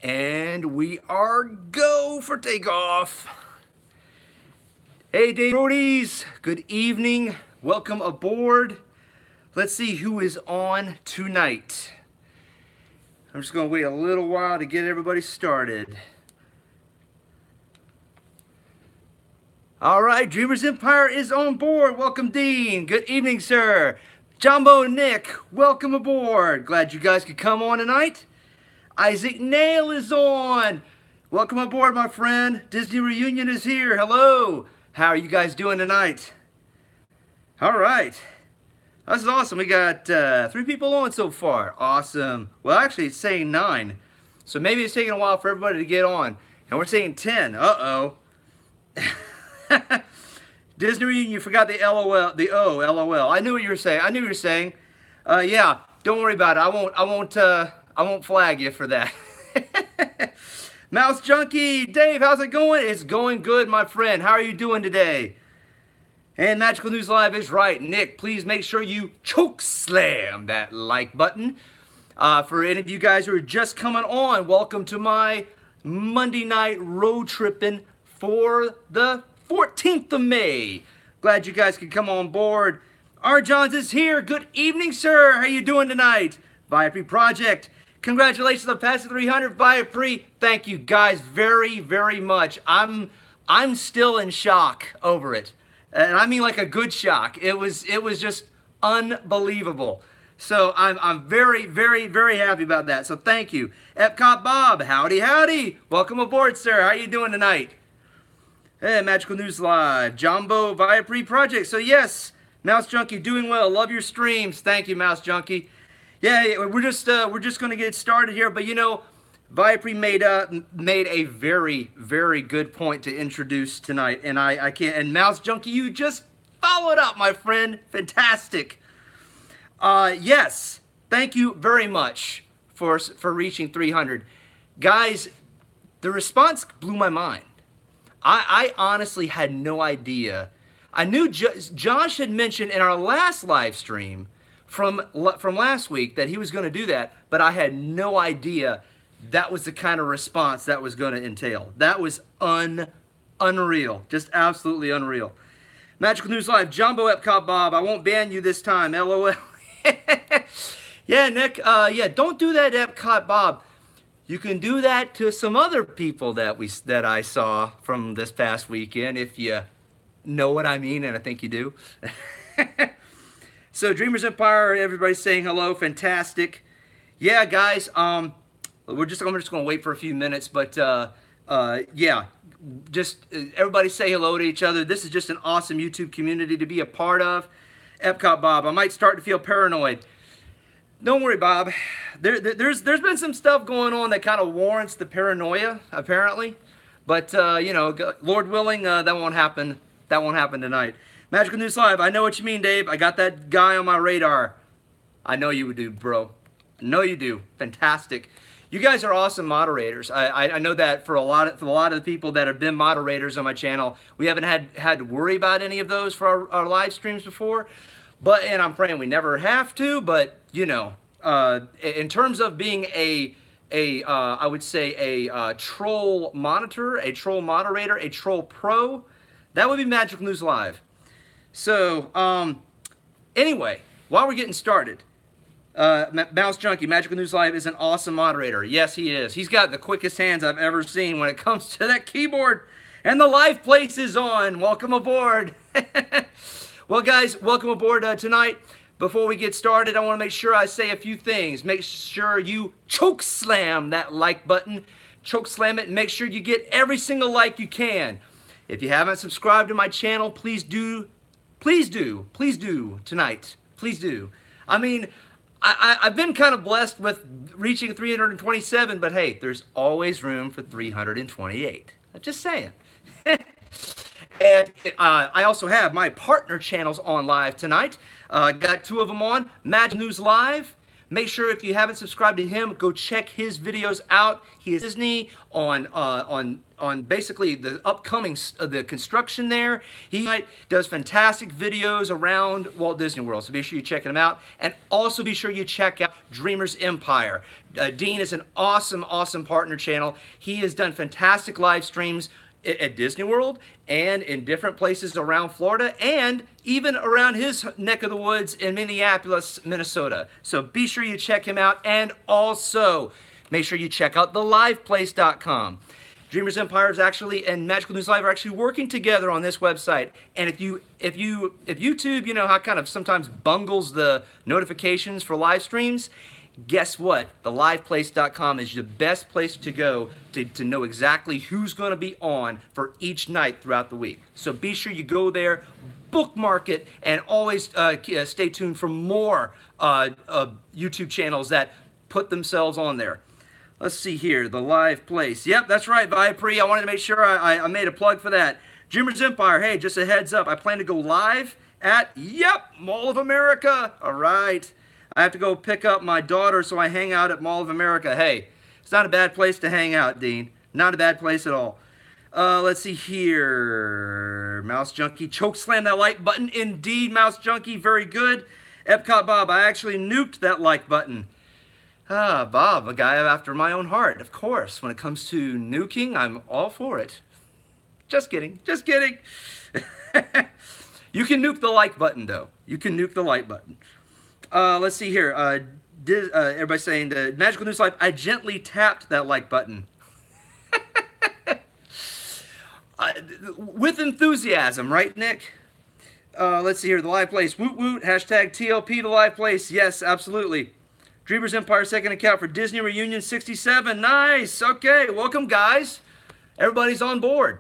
And we are go for takeoff. Hey, Dave Roadies, good evening. Welcome aboard. Let's see who is on tonight. I'm just going to wait a little while to get everybody started. All right, Dreamers Empire is on board. Welcome, Dean. Good evening, sir. Jumbo Nick, welcome aboard. Glad you guys could come on tonight. Isaac Nail is on. Welcome aboard, my friend. Disney Reunion is here. Hello. How are you guys doing tonight? All right. This is awesome. We got 3 people on so far. Awesome. Well, actually, it's saying 9. So maybe it's taking a while for everybody to get on. And we're saying 10. Uh-oh. Disney Reunion, you forgot the LOL, the O, LOL. I knew what you were saying. I knew what you were saying. Yeah, don't worry about it. I won't flag you for that. Mouse Junkie, Dave, how's it going? It's going good, my friend. How are you doing today? And Magical News Live is right. Nick, please make sure you choke slam that like button. For any of you guys who are just coming on, welcome to my Monday night road tripping for the 14th of May. Glad you guys could come on board. R. Johns is here. Good evening, sir. How you doing tonight? Viapre Project. Congratulations on passing 300, Viapre. Thank you guys very, very much. I'm still in shock over it. And I mean like a good shock. It was just unbelievable. So I'm very, very, very happy about that. So thank you. Epcot Bob, howdy, howdy. Welcome aboard, sir. How you doing tonight? Hey, Magical News Live, Jumbo Viapre Project. So yes, Mouse Junkie, doing well. Love your streams. Thank you, Mouse Junkie. Yeah, we're just going to get started here. But you know, Viapre made a very, very good point to introduce tonight, and I can't. And Mouse Junkie, you just followed up, my friend. Fantastic. Yes, thank you very much for reaching 300, guys. The response blew my mind. I honestly had no idea. I knew Josh had mentioned in our last live stream from last week that he was going to do that, but I had no idea that was the kind of response that was going to entail. That was unreal. Just absolutely unreal. Magical News Live, Jumbo Epcot Bob, I won't ban you this time, LOL. Yeah, Nick, yeah, don't do that, Epcot Bob. You can do that to some other people that I saw from this past weekend, if you know what I mean, and I think you do. So Dreamers Empire, everybody's saying hello, fantastic. Yeah, guys, I'm just going to wait for a few minutes, but yeah, just everybody say hello to each other. This is just an awesome YouTube community to be a part of. Epcot Bob, I might start to feel paranoid. Don't worry, Bob. There's been some stuff going on that kind of warrants the paranoia, apparently. But you know, Lord willing, that won't happen. That won't happen tonight. Magical News Live. I know what you mean, Dave. I got that guy on my radar. I know you do, bro. I know you do. Fantastic. You guys are awesome moderators. I know that for a lot of the people that have been moderators on my channel, we haven't had to worry about any of those for our live streams before. And I'm praying we never have to. But you know, in terms of being I would say a troll monitor, a troll moderator, a troll pro, that would be Magical News Live. So anyway, while we're getting started, Mouse Junkie, Magical News Live is an awesome moderator. Yes, he is. He's got the quickest hands I've ever seen when it comes to that keyboard. And the live place is on. Welcome aboard. Well, guys, welcome aboard tonight. Before we get started, I want to make sure I say a few things. Make sure you choke slam that like button. Choke slam it and make sure you get every single like you can. If you haven't subscribed to my channel, please do. Please do. Please do tonight. Please do. I mean, I've been kind of blessed with reaching 327, but hey, there's always room for 328. I'm just saying. And I also have my partner channels on live tonight. Got 2 of them on. Magic News Live, Make sure if you haven't subscribed to him, go check his videos out. He is Disney on basically the upcoming the construction there. He does fantastic videos around Walt Disney World, so be sure you check him out. And also be sure you check out DreamersEmpire. Dean is an awesome partner channel. He has done fantastic live streams at Disney World and in different places around Florida and even around his neck of the woods in Minneapolis, Minnesota. So be sure you check him out, and also make sure you check out theliveplace.com. DreamersEmpire is actually and Magical News Live are actually working together on this website. And if YouTube, you know how kind of sometimes bungles the notifications for live streams, guess what? TheLivePlace.com is the best place to go to know exactly who's going to be on for each night throughout the week. So be sure you go there, bookmark it, and always stay tuned for more YouTube channels that put themselves on there. Let's see here, The Live Place. Yep, that's right, Viapre. I wanted to make sure I made a plug for that. DreamersEmpire, hey, just a heads up. I plan to go live at, Mall of America. All right. I have to go pick up my daughter, so I hang out at Mall of America. Hey, it's not a bad place to hang out, Dean. Not a bad place at all. Let's see here. Mouse Junkie, choke slam that like button. Indeed, Mouse Junkie, very good. Epcot Bob, I actually nuked that like button. Bob, a guy after my own heart, of course. When it comes to nuking, I'm all for it. Just kidding, just kidding. You can nuke the like button, though. You can nuke the like button. Let's see here. Everybody's saying, Magical News Live, I gently tapped that like button. With enthusiasm, right, Nick? Let's see here. The Live Place. Woot woot. Hashtag TLP The Live Place. Yes, absolutely. DreamersEmpire second account for Disney Reunion 67. Nice. Okay. Welcome, guys. Everybody's on board.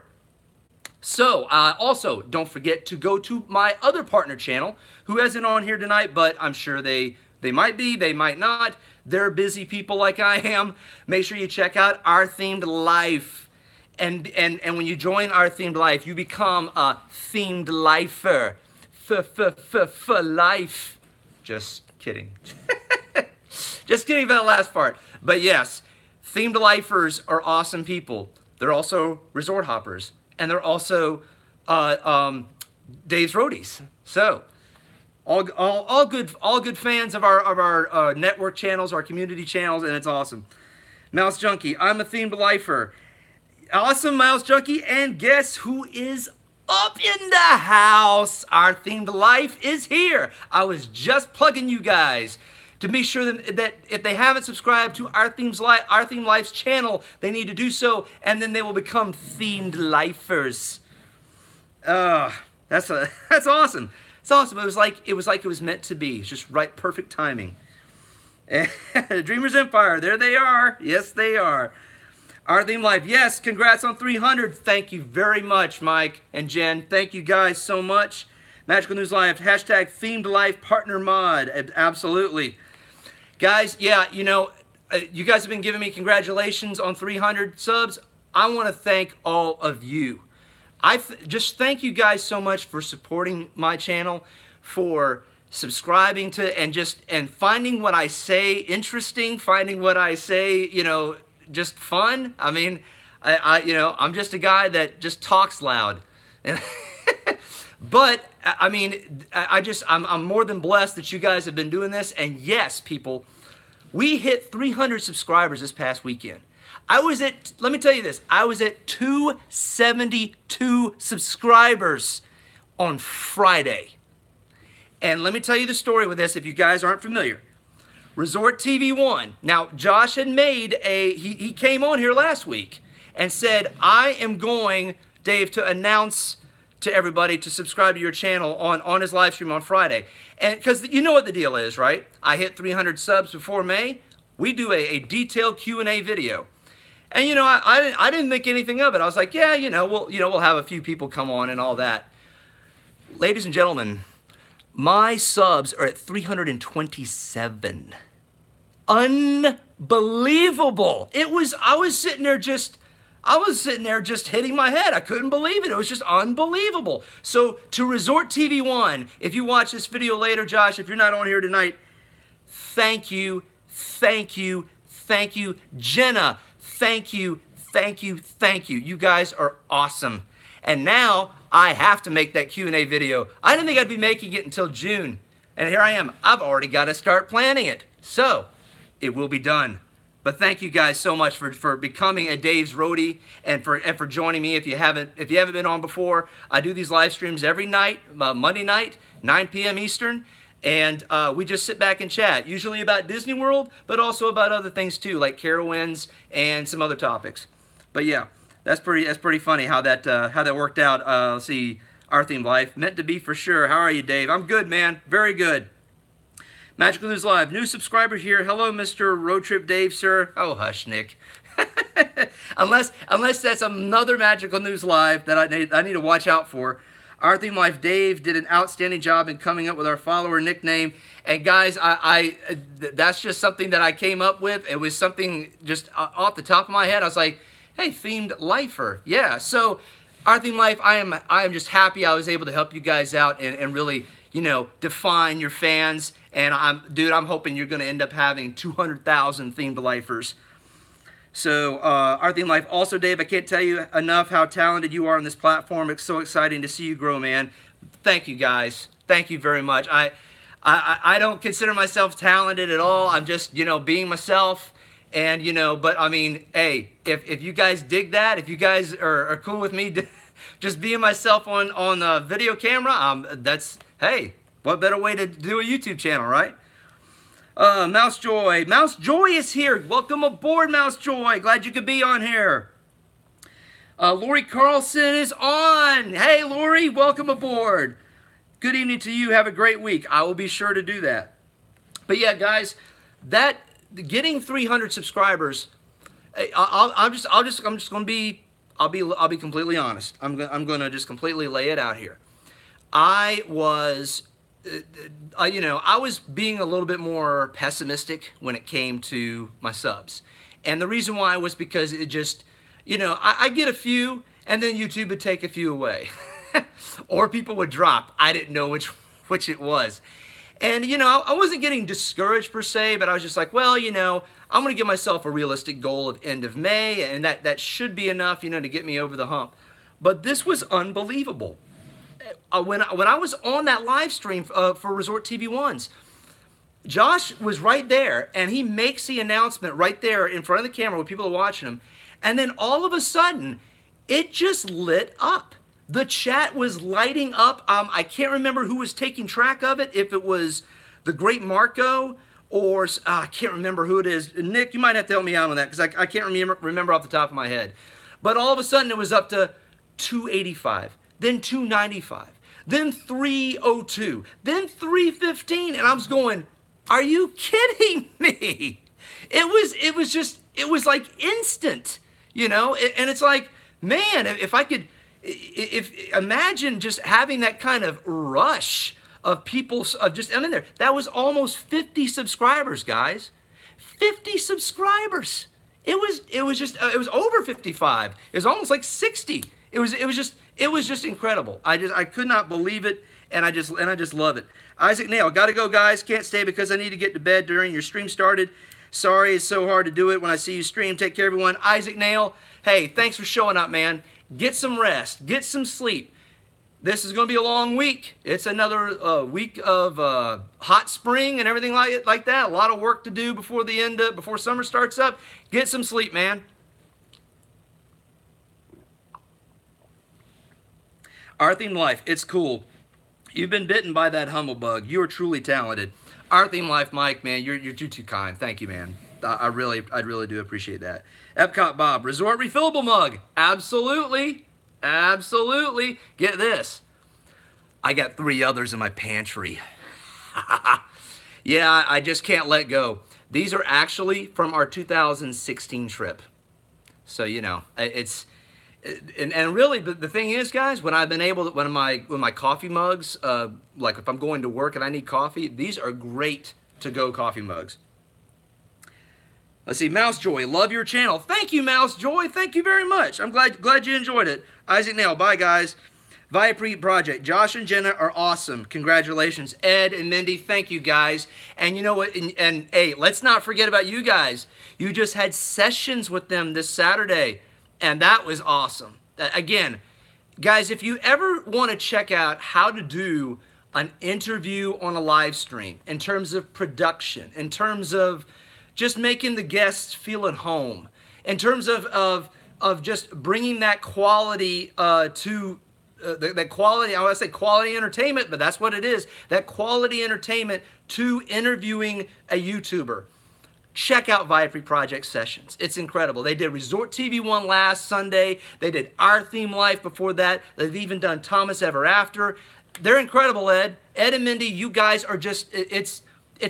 So, also, don't forget to go to my other partner channel, who isn't on here tonight, but I'm sure they might be, they might not. They're busy people like I am. Make sure you check out Our Themed Life. And when you join Our Themed Life, you become a themed lifer. For life. Just kidding. Just kidding about the last part. But yes, themed lifers are awesome people. They're also resort hoppers. And they're also Dave's Roadies. So, all good fans of our network channels, our community channels, and it's awesome. Mouse Junkie, I'm a themed lifer. Awesome, Mouse Junkie, and guess who is up in the house? Our themed life is here. I was just plugging you guys to be sure that if they haven't subscribed to Our Themed Life's channel, they need to do so, and then they will become themed lifers. That's awesome. It's awesome. It was like it was meant to be. It's just right, perfect timing. DreamersEmpire, there they are. Yes, they are. Our Themed Life. Yes, congrats on 300. Thank you very much, Mike and Jen. Thank you guys so much. Magical News Live, hashtag Themed Life Partner Mod. Absolutely. Guys, yeah, you know, you guys have been giving me congratulations on 300 subs. I want to thank all of you. Just thank you guys so much for supporting my channel, for subscribing to, and finding what I say interesting, finding what I say, you know, just fun. I mean, I'm just a guy that just talks loud. But I mean, I'm more than blessed that you guys have been doing this. And yes, people, we hit 300 subscribers this past weekend. Let me tell you this, I was at 272 subscribers on Friday. And let me tell you the story with this if you guys aren't familiar. Resort TV 1. Now, Josh had made he came on here last week and said, I am going, Dave, to announce to everybody to subscribe to your channel on his live stream on Friday. And because you know what the deal is, right? I hit 300 subs before May. We do a detailed Q&A video. And you know, I didn't think anything of it. I was like, yeah, we'll have a few people come on and all that. Ladies and gentlemen, my subs are at 327. Unbelievable. I was sitting there just hitting my head. I couldn't believe it. It was just unbelievable. So to Resort TV 1, if you watch this video later, Josh, if you're not on here tonight, thank you, thank you, thank you. Jenna, thank you, thank you, thank you. You guys are awesome. And now I have to make that Q&A video. I didn't think I'd be making it until June. And here I am. I've already got to start planning it. So it will be done. But thank you guys so much for becoming a Dave's Roadie and for joining me. If you haven't been on before, I do these live streams every night, Monday night, 9 p.m. Eastern, and we just sit back and chat, usually about Disney World, but also about other things too, like Carowinds and some other topics. But yeah, that's pretty funny how that worked out. Let's see, Our Theme Life, meant to be for sure. How are you, Dave? I'm good, man. Very good. Magical News Live, new subscriber here. Hello, Mr. Road Trip Dave, sir. Oh, hush, Nick. unless that's another Magical News Live that I need to watch out for. Our Theme Life Dave did an outstanding job in coming up with our follower nickname. And guys, that's just something that I came up with. It was something just off the top of my head. I was like, hey, Themed Lifer. Yeah, so Our Theme Life, I am just happy I was able to help you guys out and really, you know, define your fans. And I'm hoping you're going to end up having 200,000 themed lifers. So, Our Theme Life. Also, Dave, I can't tell you enough how talented you are on this platform. It's so exciting to see you grow, man. Thank you, guys. Thank you very much. I don't consider myself talented at all. I'm just, you know, being myself. And, you know, but I mean, hey, if you guys dig that, if you guys are cool with me just being myself on the video camera, hey, what better way to do a YouTube channel, right? Mouse Joy. Mouse Joy is here. Welcome aboard, Mouse Joy. Glad you could be on here. Lori Carlson is on. Hey, Lori, welcome aboard. Good evening to you. Have a great week. I will be sure to do that. But yeah, guys, getting 300 subscribers, I'll be completely honest. I'm going to just completely lay it out here. I was being a little bit more pessimistic when it came to my subs. And the reason why was because it just, you know, I get a few and then YouTube would take a few away. Or people would drop. I didn't know which it was. And, you know, I wasn't getting discouraged per se, but I was just like, well, you know, I'm going to give myself a realistic goal of end of May, and that should be enough, you know, to get me over the hump. But this was unbelievable. When I was on that live stream for Resort TV1s, Josh was right there, and he makes the announcement right there in front of the camera where people are watching him. And then all of a sudden, it just lit up. The chat was lighting up. I can't remember who was taking track of it, if it was the great Marco or I can't remember who it is. Nick, you might have to help me out on that because I can't remember off the top of my head. But all of a sudden, it was up to 285, then 295, then 302, then 315. And I was going, are you kidding me? It was like instant, you know? And it's like, man, if I could... imagine just having that kind of rush of people in there. That was almost 50 subscribers, guys. 50 subscribers. It was over 55. It was almost like 60. It was just incredible. I could not believe it, and I just love it. Isaac Nail, gotta go, guys. Can't stay because I need to get to bed during your stream started. Sorry, it's so hard to do it when I see you stream. Take care, everyone. Isaac Nail, hey, thanks for showing up, man. Get some rest. Get some sleep. This is going to be a long week. It's another week of hot spring and everything like that. A lot of work to do before before summer starts up. Get some sleep, man. Our Theme Life, it's cool. You've been bitten by that humblebug. You are truly talented. Our Theme Life, Mike, man, you're too kind. Thank you, man. I really do appreciate that. Epcot Bob, Resort refillable mug. Absolutely. Absolutely. Get this. I got 3 others in my pantry. Yeah, I just can't let go. These are actually from our 2016 trip. So, you know, it's... And really, the thing is, guys, when I've been able to, when my coffee mugs, like if I'm going to work and I need coffee, these are great to-go coffee mugs. Let's see, Mouse Joy, love your channel. Thank you, Mouse Joy. Thank you very much. I'm glad you enjoyed it. Isaac Nail, bye, guys. Vipree Project. Josh and Jenna are awesome. Congratulations. Ed and Mindy, thank you guys. And you know what? And hey, let's not forget about you guys. You just had sessions with them this Saturday, and that was awesome. Again, guys, if you ever want to check out how to do an interview on a live stream in terms of production, in terms of just making the guests feel at home, in terms of just bringing that quality to that quality, I want to say quality entertainment, but that's what it is, that quality entertainment to interviewing a YouTuber. Check out Vipree Project Sessions. It's incredible. They did Resort TV 1 last Sunday. They did Our Theme Life before that. They've even done Thomas Ever After. They're incredible, Ed. Ed and Mindy, you guys are just, it's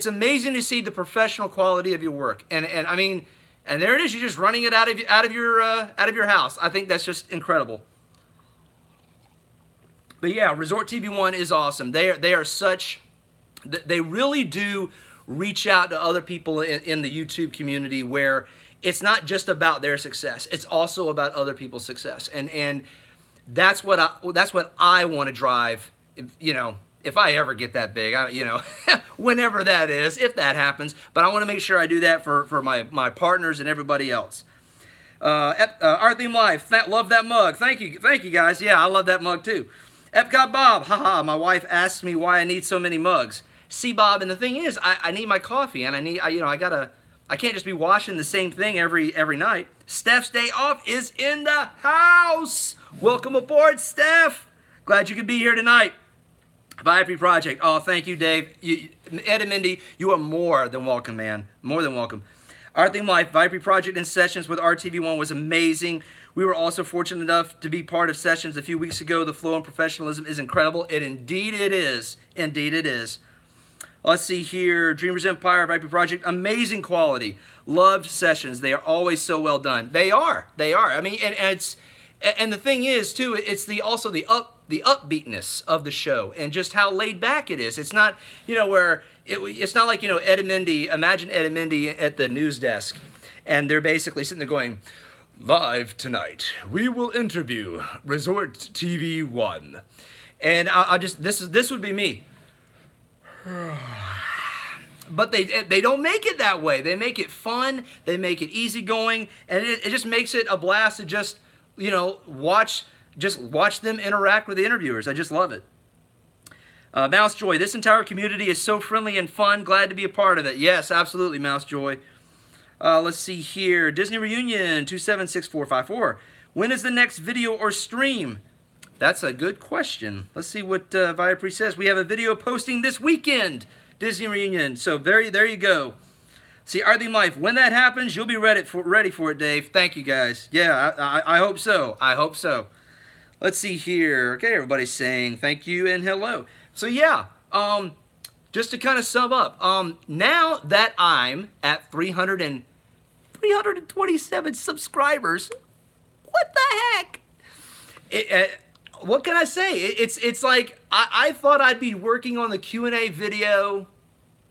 amazing to see the professional quality of your work. And I mean, and there it is. You're just running it out of your house. I think that's just incredible. But yeah, Resort TV 1 is awesome. They are such, they really do reach out to other people in the YouTube community where it's not just about their success. It's also about other people's success. And that's what I want to drive, you know, if I ever get that big, you know, whenever that is, if that happens. But I want to make sure I do that for my partners and everybody else. Our Theme Life, love that mug. Thank you guys. Yeah, I love that mug too. Epcot Bob, haha, my wife asked me why I need so many mugs. See, Bob, and the thing is, I need my coffee, and I can't just be washing the same thing every night. Steph's day off is in the house. Welcome aboard, Steph. Glad you could be here tonight. Vipree Project. Oh, thank you, Dave. Ed and Mindy, you are more than welcome, man. More than welcome. Our Theme Life, Vipree Project in sessions with RTV1 was amazing. We were also fortunate enough to be part of sessions a few weeks ago. The flow and professionalism is incredible. Indeed it is. Indeed it is. Let's see here. DreamersEmpire, Vipree Project, amazing quality. Loved sessions. They are always so well done. They are. I mean, and the thing is too, it's also the upbeatness of the show and just how laid back it is. It's not, you know, where it's not like, you know, Ed and Mindy. Imagine Ed and Mindy at the news desk, and they're basically sitting there going, "Live tonight, we will interview Resort TV 1," and I just this would be me. But they don't make it that way. They make it fun. They make it easygoing, and it just makes it a blast to just, you know, watch them interact with the interviewers. I just love it. Mouse Joy, this entire community is so friendly and fun. Glad to be a part of it. Yes, absolutely, Mouse Joy. Let's see here. Disney Reunion 276454. When is the next video or stream? That's a good question. Let's see what Vipree says. We have a video posting this weekend. Disney Reunion. So there you go. See, Our Theme Life. When that happens, you'll be ready for it, Dave. Thank you, guys. Yeah, I hope so. I hope so. Let's see here. Okay, everybody's saying thank you and hello. So yeah, just to kind of sum up, now that I'm at 327 subscribers, what the heck? What can I say? It's like I thought I'd be working on the Q&A video,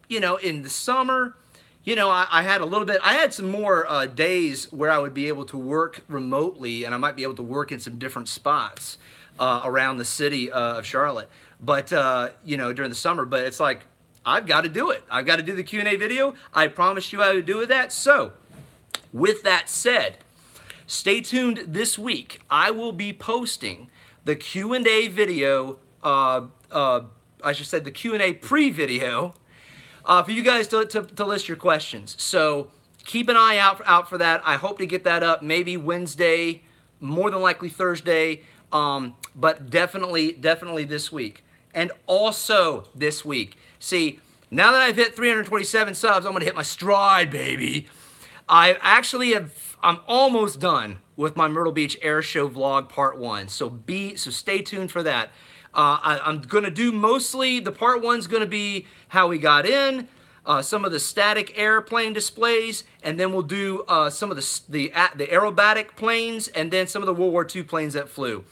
you know, in the summer. You know, I had a little bit. I had some more days where I would be able to work remotely, and I might be able to work in some different spots around the city of Charlotte. But you know, during the summer. But it's like I've got to do it. I've got to do the Q&A video. I promised you I would do that. So, with that said, stay tuned this week. I will be posting the Q&A video, I should say the Q&A pre-video, for you guys to list your questions. So keep an eye out for that. I hope to get that up maybe Wednesday, more than likely Thursday, but definitely this week. And also this week. See, now that I've hit 327 subs, I'm going to hit my stride, baby. I actually I'm almost done with my Myrtle Beach Air Show vlog part 1. So stay tuned for that. I'm going to do mostly, the part 1's going to be how we got in, some of the static airplane displays, and then we'll do some of the aerobatic planes, and then some of the World War II planes that flew.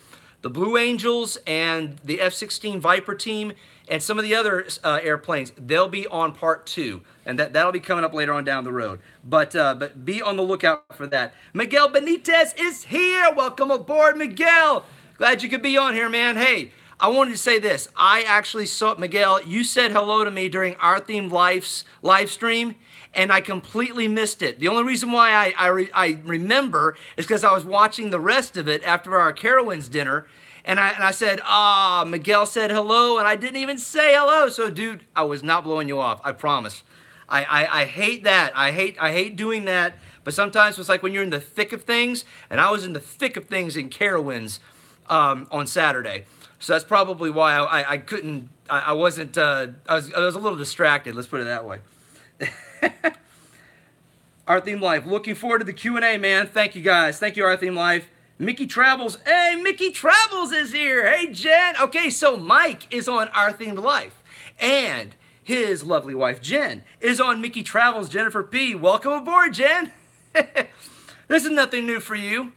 The Blue Angels and the F-16 Viper team and some of the other airplanes, they'll be on part 2. And that'll be coming up later on down the road. But be on the lookout for that. Miguel Benitez is here. Welcome aboard, Miguel. Glad you could be on here, man. Hey, I wanted to say this. I actually saw, Miguel, you said hello to me during Our Theme Life's live stream, and I completely missed it. The only reason why I remember is because I was watching the rest of it after our Carowinds dinner, and I said, Miguel said hello, and I didn't even say hello. So, dude, I was not blowing you off. I promise. I hate that. I hate doing that. But sometimes it's like when you're in the thick of things, and I was in the thick of things in Carowinds on Saturday. So that's probably why I couldn't, I wasn't, I was a little distracted. Let's put it that way. Our Theme Live. Looking forward to the Q&A, man. Thank you, guys. Thank you, Our Theme Live. Mickey Travels. Hey, Mickey Travels is here. Hey, Jen. Okay, so Mike is on Our Theme Life. And his lovely wife, Jen, is on Mickey Travels. Jennifer P. Welcome aboard, Jen. This is nothing new for you.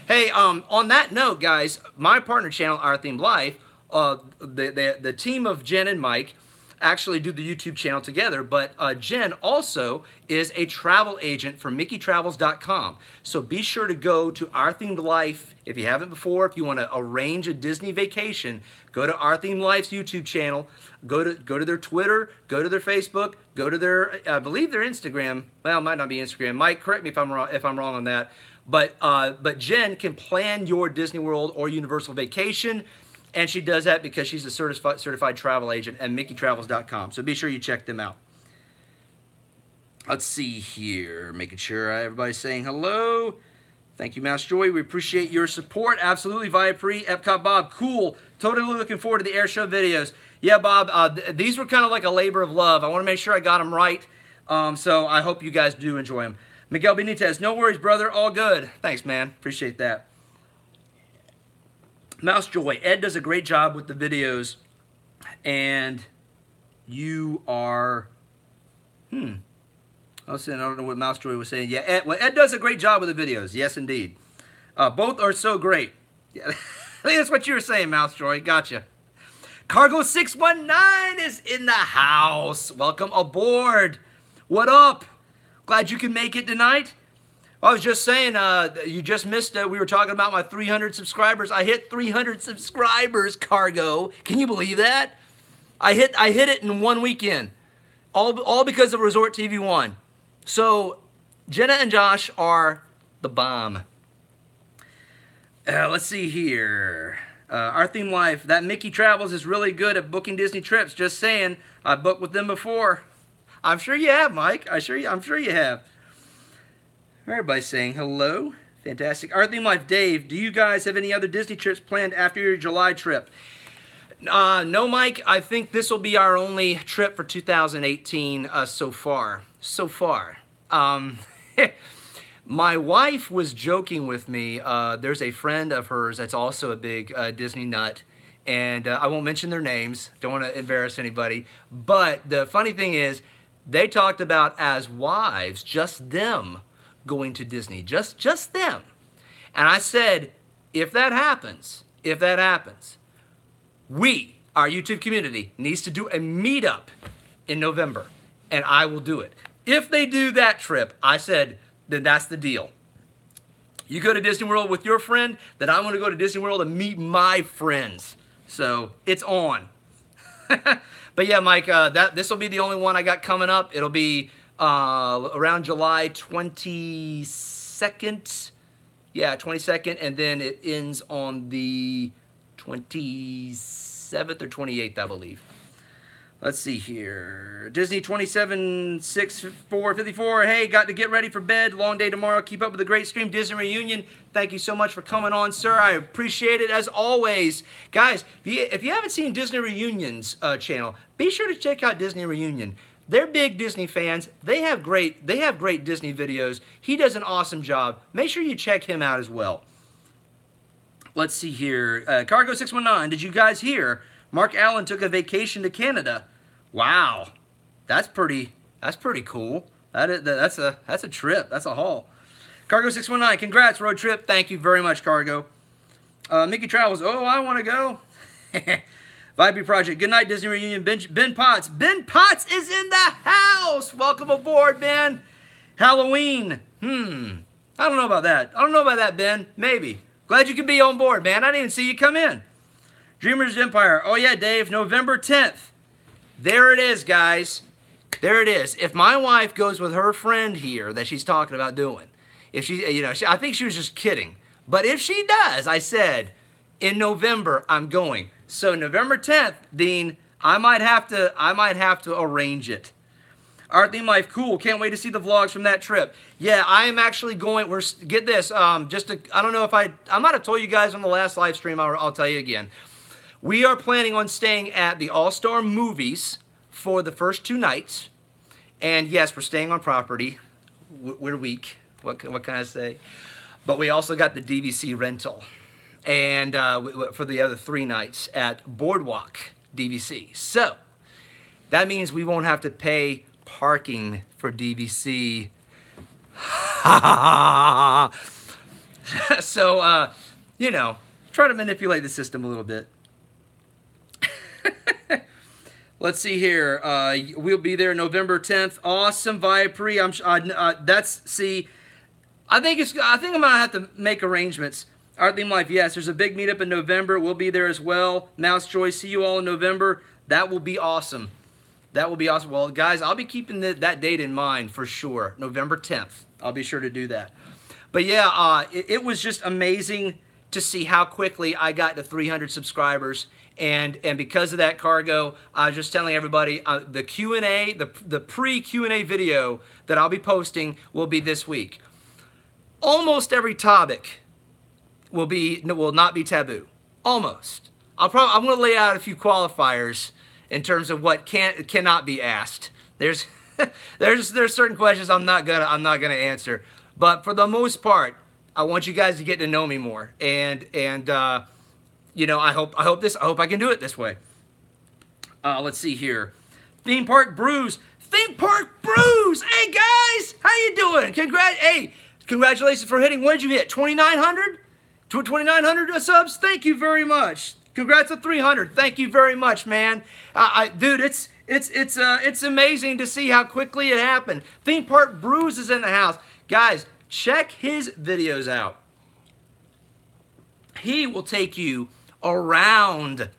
Hey, on that note, guys, my partner channel, Our Theme Life, the team of Jen and Mike actually do the YouTube channel together, but Jen also is a travel agent for MickeyTravels.com. So be sure to go to Our Themed Life if you haven't before. If you want to arrange a Disney vacation, go to Our Themed Life's YouTube channel. Go to their Twitter, go to their Facebook, go to their, I believe their Instagram. Well, it might not be Instagram. Mike, correct me if I'm wrong on that. But Jen can plan your Disney World or Universal vacation. And she does that because she's a certified travel agent at MickeyTravels.com. So be sure you check them out. Let's see here. Making sure everybody's saying hello. Thank you, Mouse Joy. We appreciate your support. Absolutely. Viapre, Epcot Bob. Cool. Totally looking forward to the air show videos. Yeah, Bob, these were kind of like a labor of love. I want to make sure I got them right. So I hope you guys do enjoy them. Miguel Benitez, no worries, brother. All good. Thanks, man. Appreciate that. Mouse Joy, Ed does a great job with the videos, and you are, I don't know what Mouse Joy was saying. Yeah, Ed does a great job with the videos. Yes, indeed. Both are so great. Yeah, I think that's what you were saying, Mouse Joy. Gotcha. Cargo 619 is in the house. Welcome aboard. What up? Glad you can make it tonight. I was just saying, you just missed it. We were talking about my 300 subscribers. I hit 300 subscribers, Cargo. Can you believe that? I hit it in one weekend. All because of Resort TV 1. So, Jenna and Josh are the bomb. Let's see here. Our Theme Life. That Mickey Travels is really good at booking Disney trips. Just saying. I booked with them before. I'm sure you have, Mike. I'm sure you have. Everybody's saying hello. Fantastic. Our Theme Life, Dave, do you guys have any other Disney trips planned after your July trip? No, Mike. I think this will be our only trip for 2018 so far. My wife was joking with me. There's a friend of hers that's also a big Disney nut. And I won't mention their names. Don't want to embarrass anybody. But the funny thing is, they talked about as wives, just them, going to Disney, just them. And I said, if that happens, we, our YouTube community, needs to do a meetup in November, and I will do it. If they do that trip, I said, then that's the deal. You go to Disney World with your friend, then I want to go to Disney World and meet my friends. So it's on. But yeah, Mike, this will be the only one I got coming up. It'll be around July 22nd. Yeah, 22nd, and then it ends on the 27th or 28th, I believe. Let's see here. Disney 276454. Hey, got to get ready for bed. Long day tomorrow. Keep up with the great stream. Disney Reunion. Thank you so much for coming on, sir. I appreciate it as always. Guys, if you haven't seen Disney Reunion's channel, be sure to check out Disney Reunion. They're big Disney fans. They have great Disney videos. He does an awesome job. Make sure you check him out as well. Let's see here. Cargo 619. Did you guys hear? Mark Allen took a vacation to Canada. Wow, that's pretty cool. That's a trip. That's a haul. Cargo 619. Congrats, road trip. Thank you very much, Cargo. Mickey Travels. Oh, I want to go. Vibe Project. Good night, Disney Reunion. Ben Potts. Ben Potts is in the house. Welcome aboard, Ben. Halloween. I don't know about that. Ben. Maybe. Glad you could be on board, man. I didn't even see you come in. Dreamers Empire. Oh, yeah, Dave. November 10th. There it is, guys. There it is. If my wife goes with her friend here that she's talking about doing, if she, you know, I think she was just kidding. But if she does, I said, in November, I'm going. So November 10th, Dean, I might have to arrange it. Our theme life, cool. Can't wait to see the vlogs from that trip. Yeah, I am actually going. Get this. I don't know if I might have told you guys on the last live stream. I'll tell you again. We are planning on staying at the All-Star Movies for the first 2 nights. And yes, we're staying on property. We're weak. What can I say? But we also got the DVC rental. And for the other 3 nights at Boardwalk DVC. So that means we won't have to pay parking for DVC. So, you know, try to manipulate the system a little bit. Let's see here. We'll be there November 10th. Awesome, Viapre. I think I'm gonna have to make arrangements. Our theme life, yes. There's a big meetup in November. We'll be there as well. Mouse Joy, see you all in November. That will be awesome. That will be awesome. Well, guys, I'll be keeping that date in mind for sure. November 10th. I'll be sure to do that. But yeah, it was just amazing to see how quickly I got to 300 subscribers. And because of that, Cargo, I was just telling everybody, the Q&A, the pre-Q&A video that I'll be posting will be this week. Almost every topic will not be taboo. Almost. I'm going to lay out a few qualifiers in terms of what cannot be asked. There's certain questions I'm not gonna answer, but for the most part, I want you guys to get to know me more, and you know, I hope I can do it this way. Let's see here. Theme Park Brews. Theme Park Brews. Hey guys, how you doing? Congratulations for hitting. What did you hit? 2,900? 2,900 subs. Thank you very much. Congrats on 300. Thank you very much, man. Dude, it's amazing to see how quickly it happened. Theme Park Brews is in the house. Guys, check his videos out. He will take you around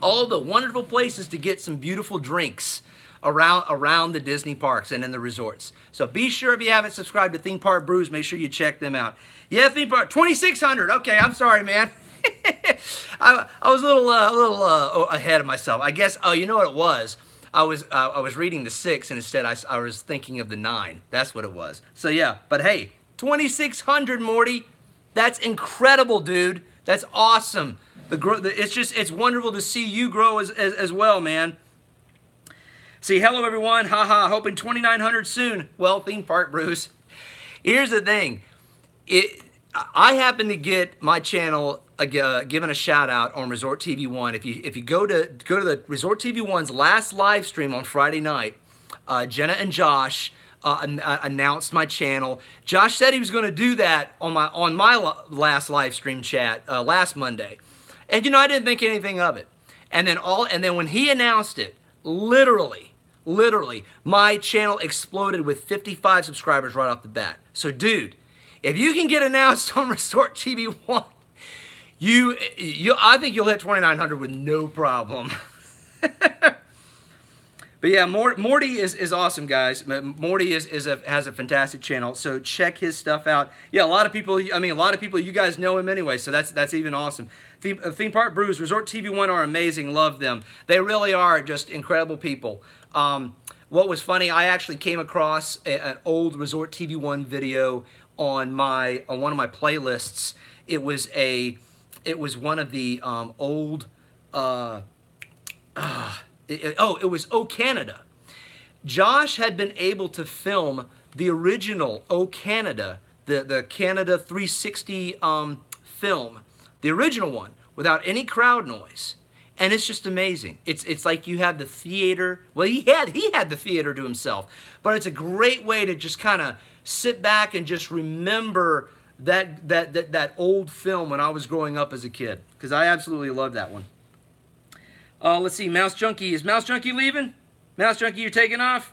all the wonderful places to get some beautiful drinks around the Disney parks and in the resorts. So be sure, if you haven't subscribed to Theme Park Brews, make sure you check them out. Yeah, Theme Park 2,600. Okay, I'm sorry, man. I was a little ahead of myself. I guess. Oh, you know what it was? I was reading the 6, and instead I was thinking of the 9. That's what it was. So yeah. But hey, 2,600, Morty. That's incredible, dude. That's awesome. It's wonderful to see you grow as well, man. See, hello everyone. Haha. Hoping 2,900 soon. Well, Theme Park Brews. Here's the thing. I happen to get my channel given a shout out on Resort TV 1. If you go to the Resort TV 1's last live stream on Friday night, Jenna and Josh announced my channel. Josh said he was going to do that on my last live stream chat last Monday, and you know, I didn't think anything of it. And then when he announced it, literally, my channel exploded with 55 subscribers right off the bat. So, dude, if you can get announced on Resort TV 1, I think you'll hit 2,900 with no problem. But yeah, Morty is awesome, guys. Morty has a fantastic channel, so check his stuff out. Yeah, a lot of people you guys know him anyway, so that's even awesome. Theme Park Brews, Resort TV 1 are amazing. Love them. They really are just incredible people. What was funny, I actually came across an old Resort TV 1 video on one of my playlists. It was one of the old it was O Canada. Josh had been able to film the original O Canada, the Canada 360 film, the original one, without any crowd noise. And it's just amazing. It's like you have the theater. Well, he had the theater to himself, but it's a great way to just kind of sit back and just remember that old film when I was growing up as a kid, because I absolutely love that one. Let's see, Mouse Junkie. Is Mouse Junkie leaving? Mouse Junkie, you're taking off?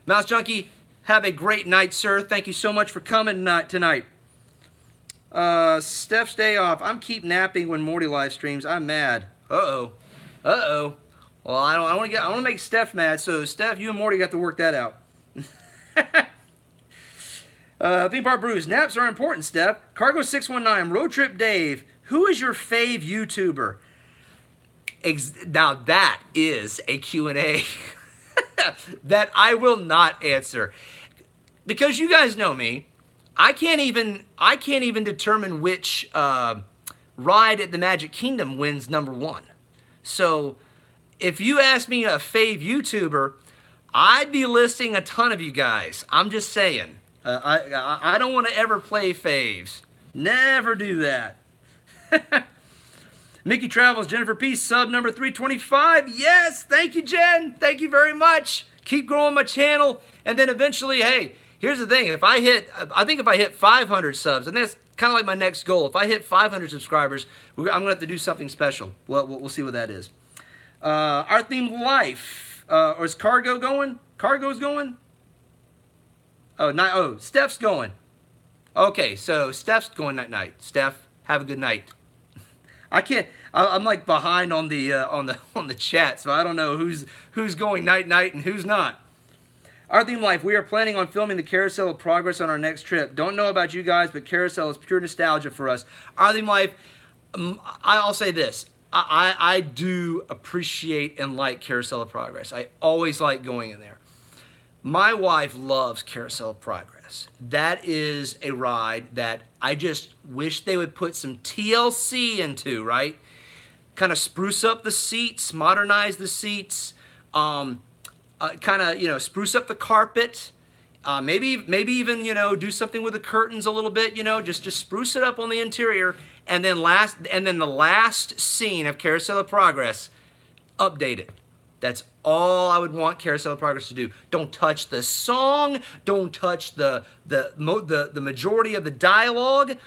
Mouse Junkie, have a great night, sir. Thank you so much for coming tonight. Steph's day off. I'm keep napping when Morty live streams. I'm mad. Uh-oh. Uh-oh. Well, I want to make Steph mad. So Steph, you and Morty got to work that out. Theme Park Brews. Naps are important, Steph. Cargo 619. Road Trip Dave. Who is your fave YouTuber? Now that is a Q&A that I will not answer, because you guys know me. I can't even determine which ride at the Magic Kingdom wins #1. So if you ask me a fave YouTuber, I'd be listing a ton of you guys. I'm just saying. I don't want to ever play faves. Never do that. Mickey Travels, Jennifer P, sub number 325. Yes, thank you, Jen. Thank you very much. Keep growing my channel, and then eventually, hey, here's the thing. I think if I hit 500 subs, and that's kind of like my next goal. If I hit 500 subscribers, I'm gonna have to do something special. We'll see what that is. Our theme life, or is Cargo going? Cargo's going. Oh, Steph's going. Okay, so Steph's going that night. Steph, have a good night. I can't. I'm like behind on the chat, so I don't know who's going night and who's not. Our theme life. We are planning on filming the Carousel of Progress on our next trip. Don't know about you guys, but Carousel is pure nostalgia for us. Our theme life. I'll say this. I do appreciate and like Carousel of Progress. I always like going in there. My wife loves Carousel of Progress. That is a ride that I just wish they would put some TLC into, right? Kind of spruce up the seats, modernize the seats, kind of, spruce up the carpet, maybe even, do something with the curtains a little bit, just spruce it up on the interior, and then the last scene of Carousel of Progress, update it. That's all I would want Carousel of Progress to do. Don't touch the song. Don't touch the majority of the dialogue.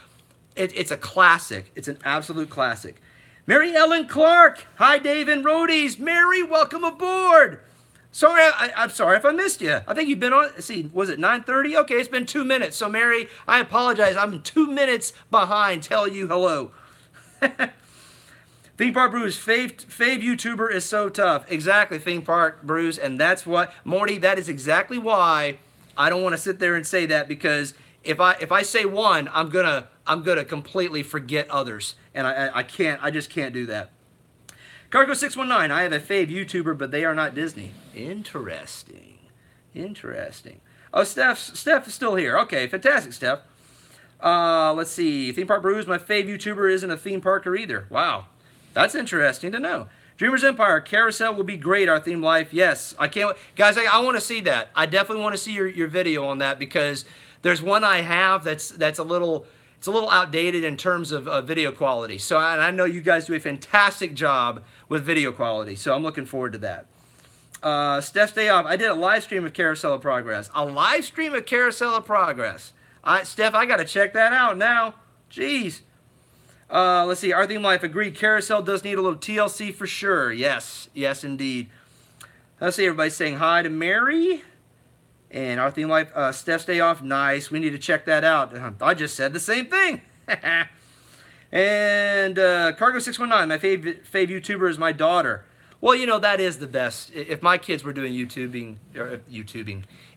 It's a classic. It's an absolute classic. Mary Ellen Clark. Hi, Dave and Roadies. Mary, welcome aboard. Sorry, I'm sorry if I missed you. I think you've been on, was it 9:30? Okay, it's been 2 minutes. So, Mary, I apologize. I'm 2 minutes behind telling you hello. Theme Park Brews, fave YouTuber is so tough. Exactly, Theme Park Brews, and that's what, Morty, that is exactly why I don't want to sit there and say that, because if I say one, I'm gonna completely forget others, and I just can't do that. Cargo 619, I have a fave YouTuber, but they are not Disney. Interesting. Oh, Steph is still here. Okay, fantastic, Steph. Let's see. Theme Park Brews, my fave YouTuber isn't a theme parker either. Wow. That's interesting to know. DreamersEmpire, Carousel will be great, our theme life. Yes, I can't. Guys, I want to see that. I definitely want to see your video on that, because there's one I have that's a little outdated in terms of video quality. So I know you guys do a fantastic job with video quality. So I'm looking forward to that. Steph's day off. I did a live stream of Carousel of Progress. A live stream of Carousel of Progress. Steph, I got to check that out now. Jeez. Let's see. Our theme life, agreed. Carousel does need a little TLC for sure. Yes, indeed. Let's see. Everybody's saying hi to Mary. And our theme life, Steph's day off. Nice. We need to check that out. I just said the same thing. And Cargo 619, my fave YouTuber is my daughter. Well, that is the best. If my kids were doing YouTubing,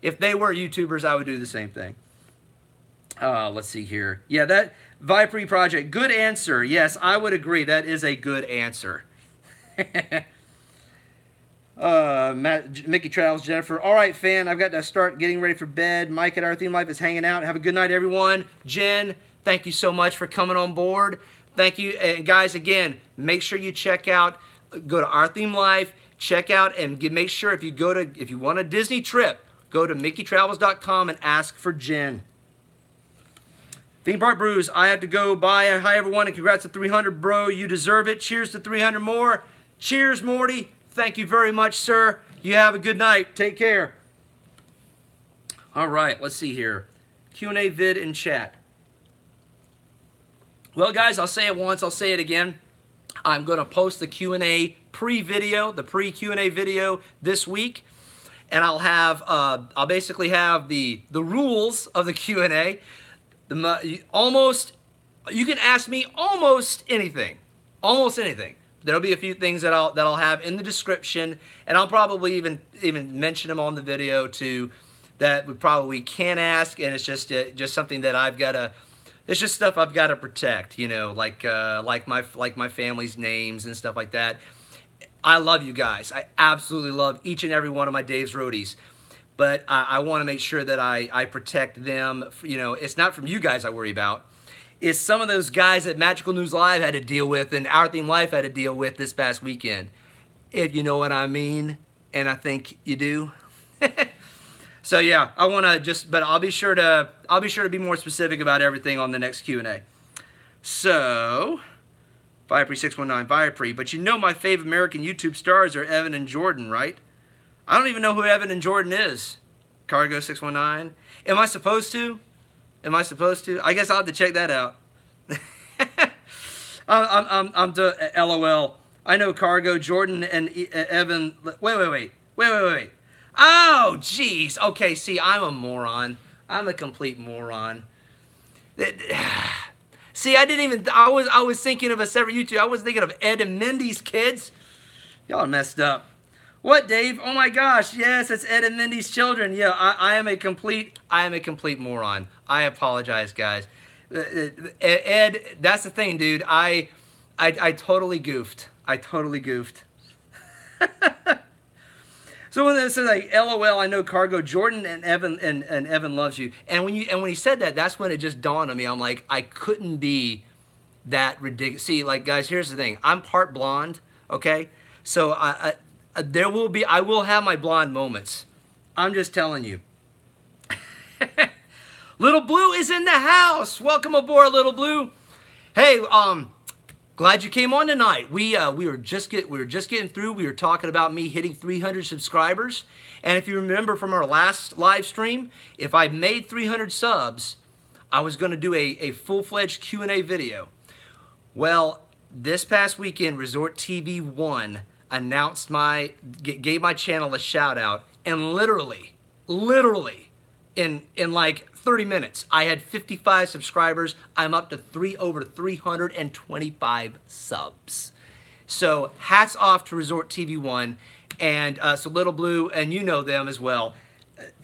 if they were YouTubers, I would do the same thing. Let's see here. Yeah, that Vipery Project. Good answer. Yes, I would agree. That is a good answer. Mickey Travels, Jennifer. All right, fan. I've got to start getting ready for bed. Mike at Our Theme Life is hanging out. Have a good night, everyone. Jen, thank you so much for coming on board. Thank you. And guys, again, make sure you check out, go to Our Theme Life, check out, and make sure if you want a Disney trip, go to MickeyTravels.com and ask for Jen. Theme Park Brews, I have to go. Bye. Hi, everyone, and congrats to 300, bro. You deserve it. Cheers to 300 more. Cheers, Morty. Thank you very much, sir. You have a good night. Take care. All right, let's see here. Q&A vid in chat. Well, guys, I'll say it once. I'll say it again. I'm going to post the Q&A pre-video, the pre-Q&A video this week. And I'll basically have the rules of the Q&A. Almost You can ask me almost anything. Almost anything. There'll be a few things that I'll have in the description, and I'll probably even mention them on the video too, that we probably can ask, and it's just something that I've got to. It's just stuff I've got to protect, you know, like my family's names and stuff like that. I love you guys. I absolutely love each and every one of my Dave's Roadies, but I want to make sure that I protect them. You know, it's not from you guys I worry about. It's some of those guys that Magical News Live had to deal with and Our Theme Life had to deal with this past weekend. If you know what I mean, and I think you do. So yeah, I want to but I'll be sure to be more specific about everything on the next Q&A. So, Firepre619, Firepre, but you know my favorite American YouTube stars are Evan and Jordan, right? I don't even know who Evan and Jordan is. Cargo619. Am I supposed to? Am I supposed to? I guess I'll have to check that out. I'm to LOL. I know Cargo, Jordan, and Evan. Wait. Oh, jeez. Okay, see, I'm a moron. I'm a complete moron. See, I was thinking of a separate YouTube. I was thinking of Ed and Mindy's kids. Y'all are messed up. What, Dave? Oh my gosh, yes, it's Ed and Mindy's children. Yeah, I am a complete moron. I apologize, guys. Ed, that's the thing, dude. I totally goofed. I totally goofed. So when it says like LOL, I know Cargo, Jordan and Evan and Evan loves you. And when he said that, that's when it just dawned on me. I'm like, I couldn't be that ridiculous. See, like guys, here's the thing. I'm part blonde, okay? So I will have my blonde moments. I'm just telling you. Little Blue is in the house. Welcome aboard, Little Blue. Hey, glad you came on tonight. We were just getting through. We were talking about me hitting 300 subscribers. And if you remember from our last live stream, if I made 300 subs, I was going to do a full-fledged Q&A video. Well, this past weekend, Resort TV 1 announced gave my channel a shout out, and literally in like 30 minutes I had 55 subscribers. I'm up to over 325 subs. So hats off to Resort TV 1 and so Little Blue, and you know them as well.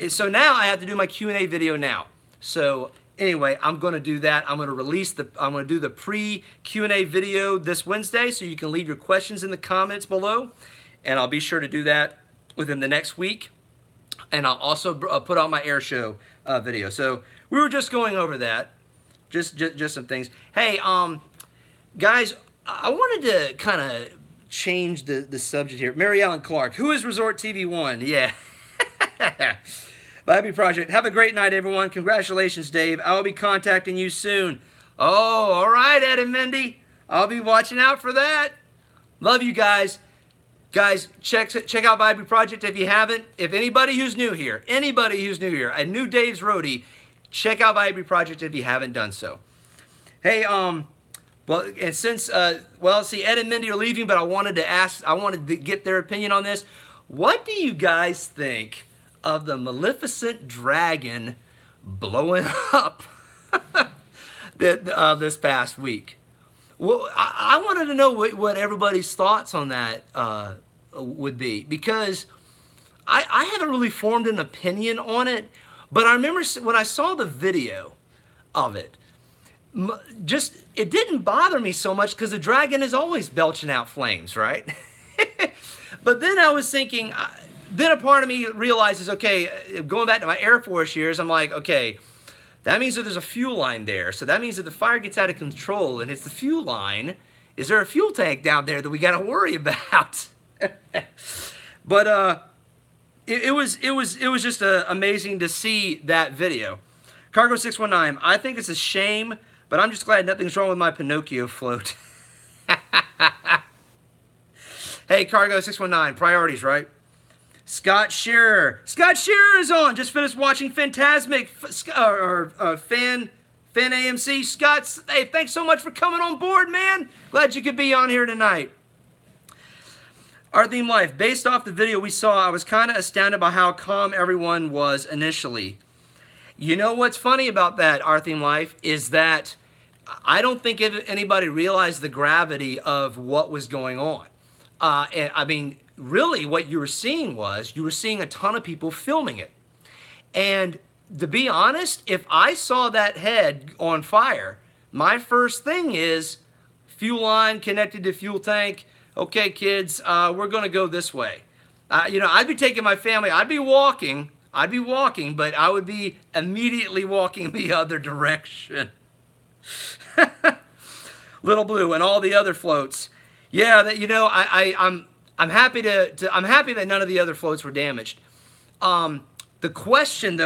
So now I have to do my Q&A video now. So anyway, I'm going to do that. I'm going to do the pre-Q&A video this Wednesday, so you can leave your questions in the comments below, and I'll be sure to do that within the next week. And I'll also put on my air show video. So we were just going over that, just some things. Hey, guys, I wanted to kind of change the subject here. Mary Ellen Clark, who is Resort TV 1? Yeah. Happy Project. Have a great night, everyone. Congratulations, Dave. I will be contacting you soon. Oh, all right, Ed and Mindy. I'll be watching out for that. Love you guys. Guys, check out Vibe Project if you haven't. If anybody who's new here, a new Dave's Roadie, check out Vibe Project if you haven't done so. Hey, well, and since, well, see, Ed and Mindy are leaving, but I wanted to get their opinion on this. What do you guys think of the Maleficent dragon blowing up this past week? Well, I wanted to know what everybody's thoughts on that would be, because I haven't really formed an opinion on it, but I remember when I saw the video of it, it didn't bother me so much because the dragon is always belching out flames, right? But then I was thinking, then a part of me realizes, okay, going back to my Air Force years, I'm like, okay, that means that there's a fuel line there. So that means that the fire gets out of control and hits the fuel line. Is there a fuel tank down there that we got to worry about? But it was just amazing to see that video. Cargo619, I think it's a shame, but I'm just glad nothing's wrong with my Pinocchio float. Hey, Cargo619, priorities, right? Scott Shearer. Scott Shearer is on. Just finished watching Fantasmic, Fan AMC. Scott, hey, thanks so much for coming on board, man. Glad you could be on here tonight. Our Theme Life. Based off the video we saw, I was kind of astounded by how calm everyone was initially. You know what's funny about that, Our Theme Life, is that I don't think anybody realized the gravity of what was going on. And I mean, really what you were seeing was, you were seeing a ton of people filming it. And to be honest, if I saw that head on fire, my first thing is fuel line connected to fuel tank. Okay, kids, we're going to go this way. You know, I'd be taking my family. I'd be walking, but I would be immediately walking the other direction. Little Blue and all the other floats. Yeah, that, you know, I'm happy I'm happy that none of the other floats were damaged. The question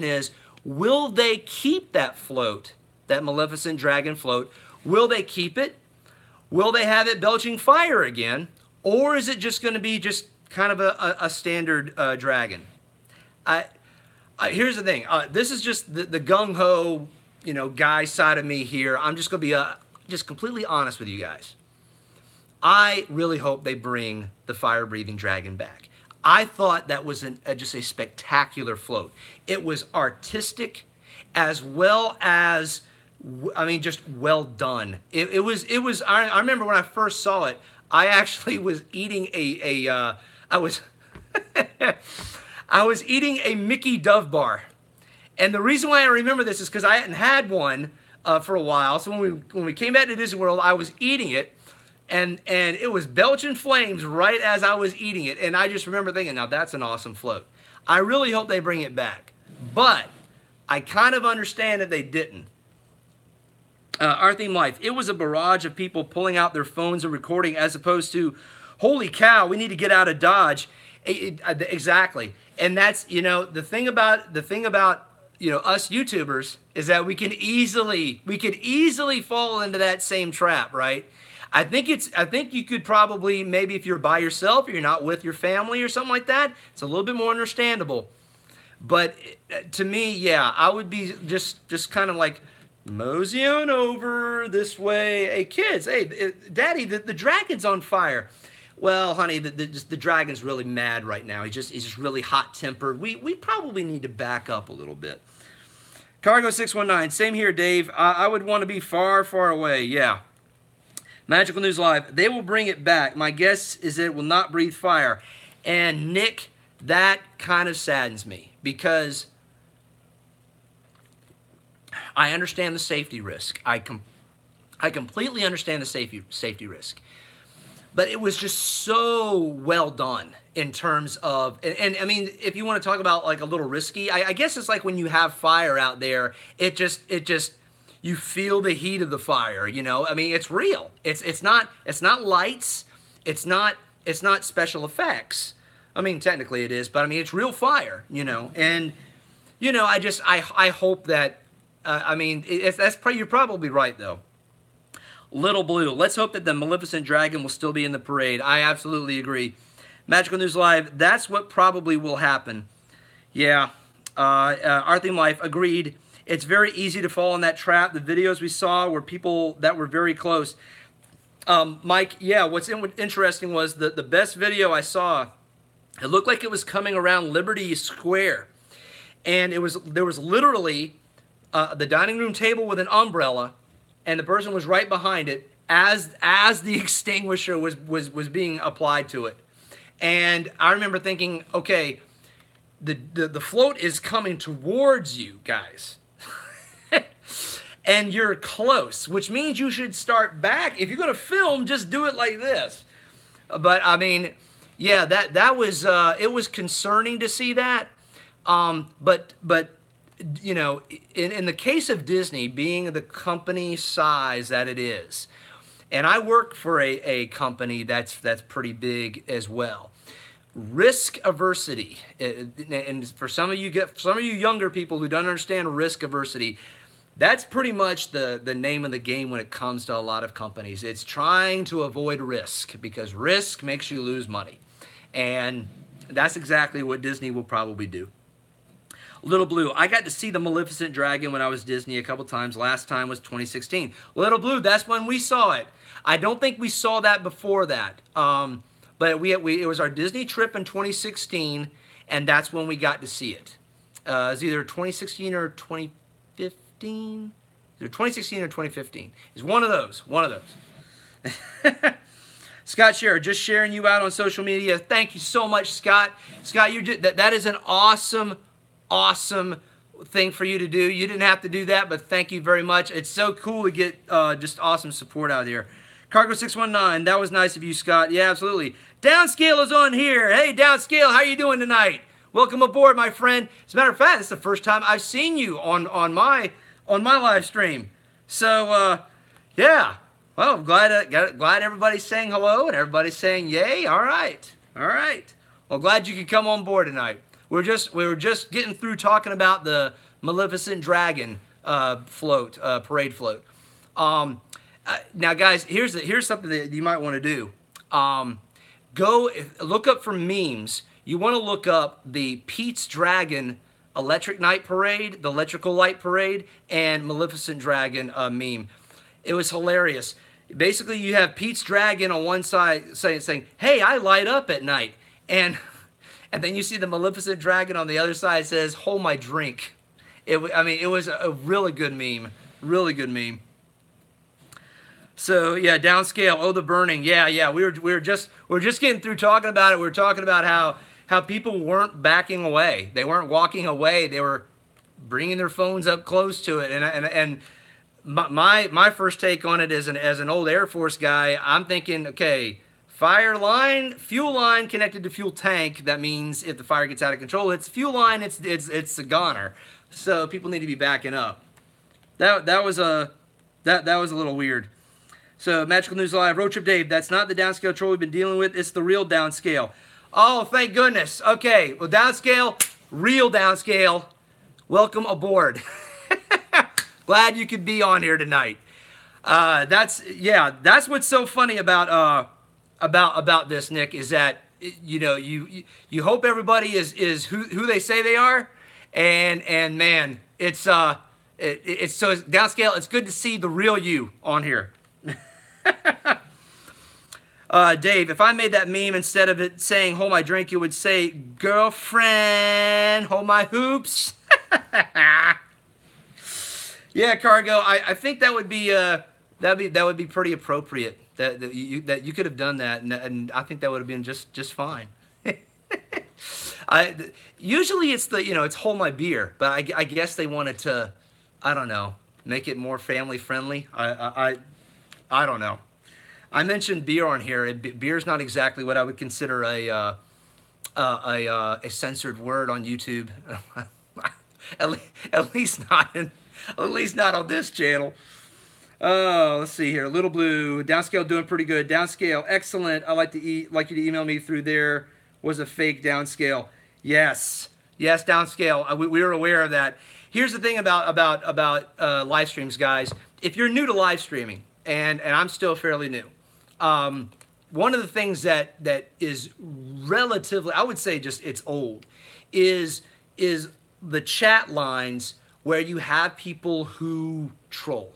is, will they keep that float, that Maleficent Dragon float? Will they keep it? Will they have it belching fire again? Or is it just going to be just kind of a standard dragon? Here's the thing. This is just the gung-ho, you know, guy side of me here. I'm just going to be just completely honest with you guys. I really hope they bring the fire-breathing dragon back. I thought that was just a spectacular float. It was artistic as well as, I mean, just well done. It was. I remember when I first saw it, I actually was eating I was eating a Mickey Dove bar. And the reason why I remember this is because I hadn't had one for a while. So when we came back to Disney World, I was eating it. And it was belching flames right as I was eating it. And I just remember thinking, now that's an awesome float. I really hope they bring it back. But I kind of understand that they didn't. Our Theme Life, it was a barrage of people pulling out their phones and recording as opposed to, holy cow, we need to get out of Dodge. Exactly. And that's, you know, the thing about, you know, us YouTubers is that we could easily fall into that same trap, right? I think you could probably, maybe if you're by yourself or you're not with your family or something like that, it's a little bit more understandable. But to me, yeah, I would be just kind of like, mosey on over this way. Hey, kids, hey, Daddy, the dragon's on fire. Well, honey, the dragon's really mad right now. He's just really hot-tempered. We probably need to back up a little bit. Cargo 619, same here, Dave. I would want to be far, far away. Yeah. Magical News Live, they will bring it back. My guess is it will not breathe fire. And Nick, that kind of saddens me because I understand the safety risk. I completely understand the safety risk. But it was just so well done in terms of, and I mean, if you want to talk about like a little risky, I guess it's like when you have fire out there, it just you feel the heat of the fire, you know? I mean, it's real. It's not lights. It's not special effects. I mean, technically it is, but I mean, it's real fire, you know? And, you know, I hope that, I mean, you're probably right though. Little Blue, let's hope that the Maleficent Dragon will still be in the parade. I absolutely agree. Magical News Live, that's what probably will happen. Yeah, Our Theme Life, agreed. It's very easy to fall in that trap. The videos we saw were people that were very close. Mike, yeah, what's interesting was the best video I saw, it looked like it was coming around Liberty Square. And there was literally the dining room table with an umbrella, and the person was right behind it as the extinguisher was being applied to it. And I remember thinking, okay, the float is coming towards you guys. And you're close, which means you should start back. If you're going to film, just do it like this. But I mean, yeah, that was it was concerning to see that. But you know, in the case of Disney being the company size that it is, and I work for a company that's pretty big as well. Risk aversity, and for some of you younger people who don't understand risk aversity, that's pretty much the name of the game when it comes to a lot of companies. It's trying to avoid risk because risk makes you lose money. And that's exactly what Disney will probably do. Little Blue, I got to see the Maleficent Dragon when I was Disney a couple times. Last time was 2016. Little Blue, that's when we saw it. I don't think we saw that before that. But it was our Disney trip in 2016, and that's when we got to see it. It was either 2016 or 2015. Either 2016 or 2015. It's one of those. One of those. Scott Scherer, just sharing you out on social media. Thank you so much, Scott. Scott, that is an awesome, awesome thing for you to do. You didn't have to do that, but thank you very much. It's so cool to get just awesome support out here. Cargo 619, that was nice of you, Scott. Yeah, absolutely. Downscale is on here. Hey, Downscale, how are you doing tonight? Welcome aboard, my friend. As a matter of fact, it's the first time I've seen you on my live stream. So, yeah. Well, I'm glad everybody's saying hello and everybody's saying yay. All right. All right. Well, glad you could come on board tonight. We were just getting through talking about the Maleficent Dragon parade float. Now, guys, here's something that you might want to do. Go look up for memes. You want to look up the Pete's Dragon Electric Night Parade, the Electrical Light Parade, and Maleficent Dragon meme. It was hilarious. Basically, you have Pete's Dragon on one side saying, "Hey, I light up at night," and then you see the Maleficent Dragon on the other side says, "Hold my drink." It was a really good meme. Really good meme. So yeah, downscale. Oh, the burning. Yeah. We were just getting through talking about it. We were talking about how people weren't backing away. They weren't walking away. They were bringing their phones up close to it. And my first take on it as an old Air Force guy, I'm thinking, okay, fire line, fuel line connected to fuel tank. That means if the fire gets out of control, it's fuel line. It's a goner. So people need to be backing up. That was a little weird. So Magical News Live, Road Trip Dave, that's not the downscale troll we've been dealing with. It's the real downscale. Oh, thank goodness. Okay, well, downscale, real downscale. Welcome aboard. Glad you could be on here tonight. That's what's so funny about this, Nick, is that you hope everybody is who they say they are, and man, it's so downscale. It's good to see the real you on here. Dave, if I made that meme, instead of it saying "hold my drink," it would say "girlfriend, hold my hoops." Yeah, Cargo. I think that would be pretty appropriate. That you could have done that, and I think that would have been just fine. Usually it's it's hold my beer, but I guess they wanted to, I don't know, make it more family friendly. I don't know. I mentioned beer on here. Beer's not exactly what I would consider a censored word on YouTube. at least not on this channel. Oh, let's see here. Little Blue, downscale doing pretty good. Downscale, excellent. I like you to email me through there. Was a fake downscale. Yes, downscale. We were aware of that. Here's the thing about live streams, guys. If you're new to live streaming, and I'm still fairly new, one of the things that is relatively, I would say just it's old, is the chat lines where you have people who troll.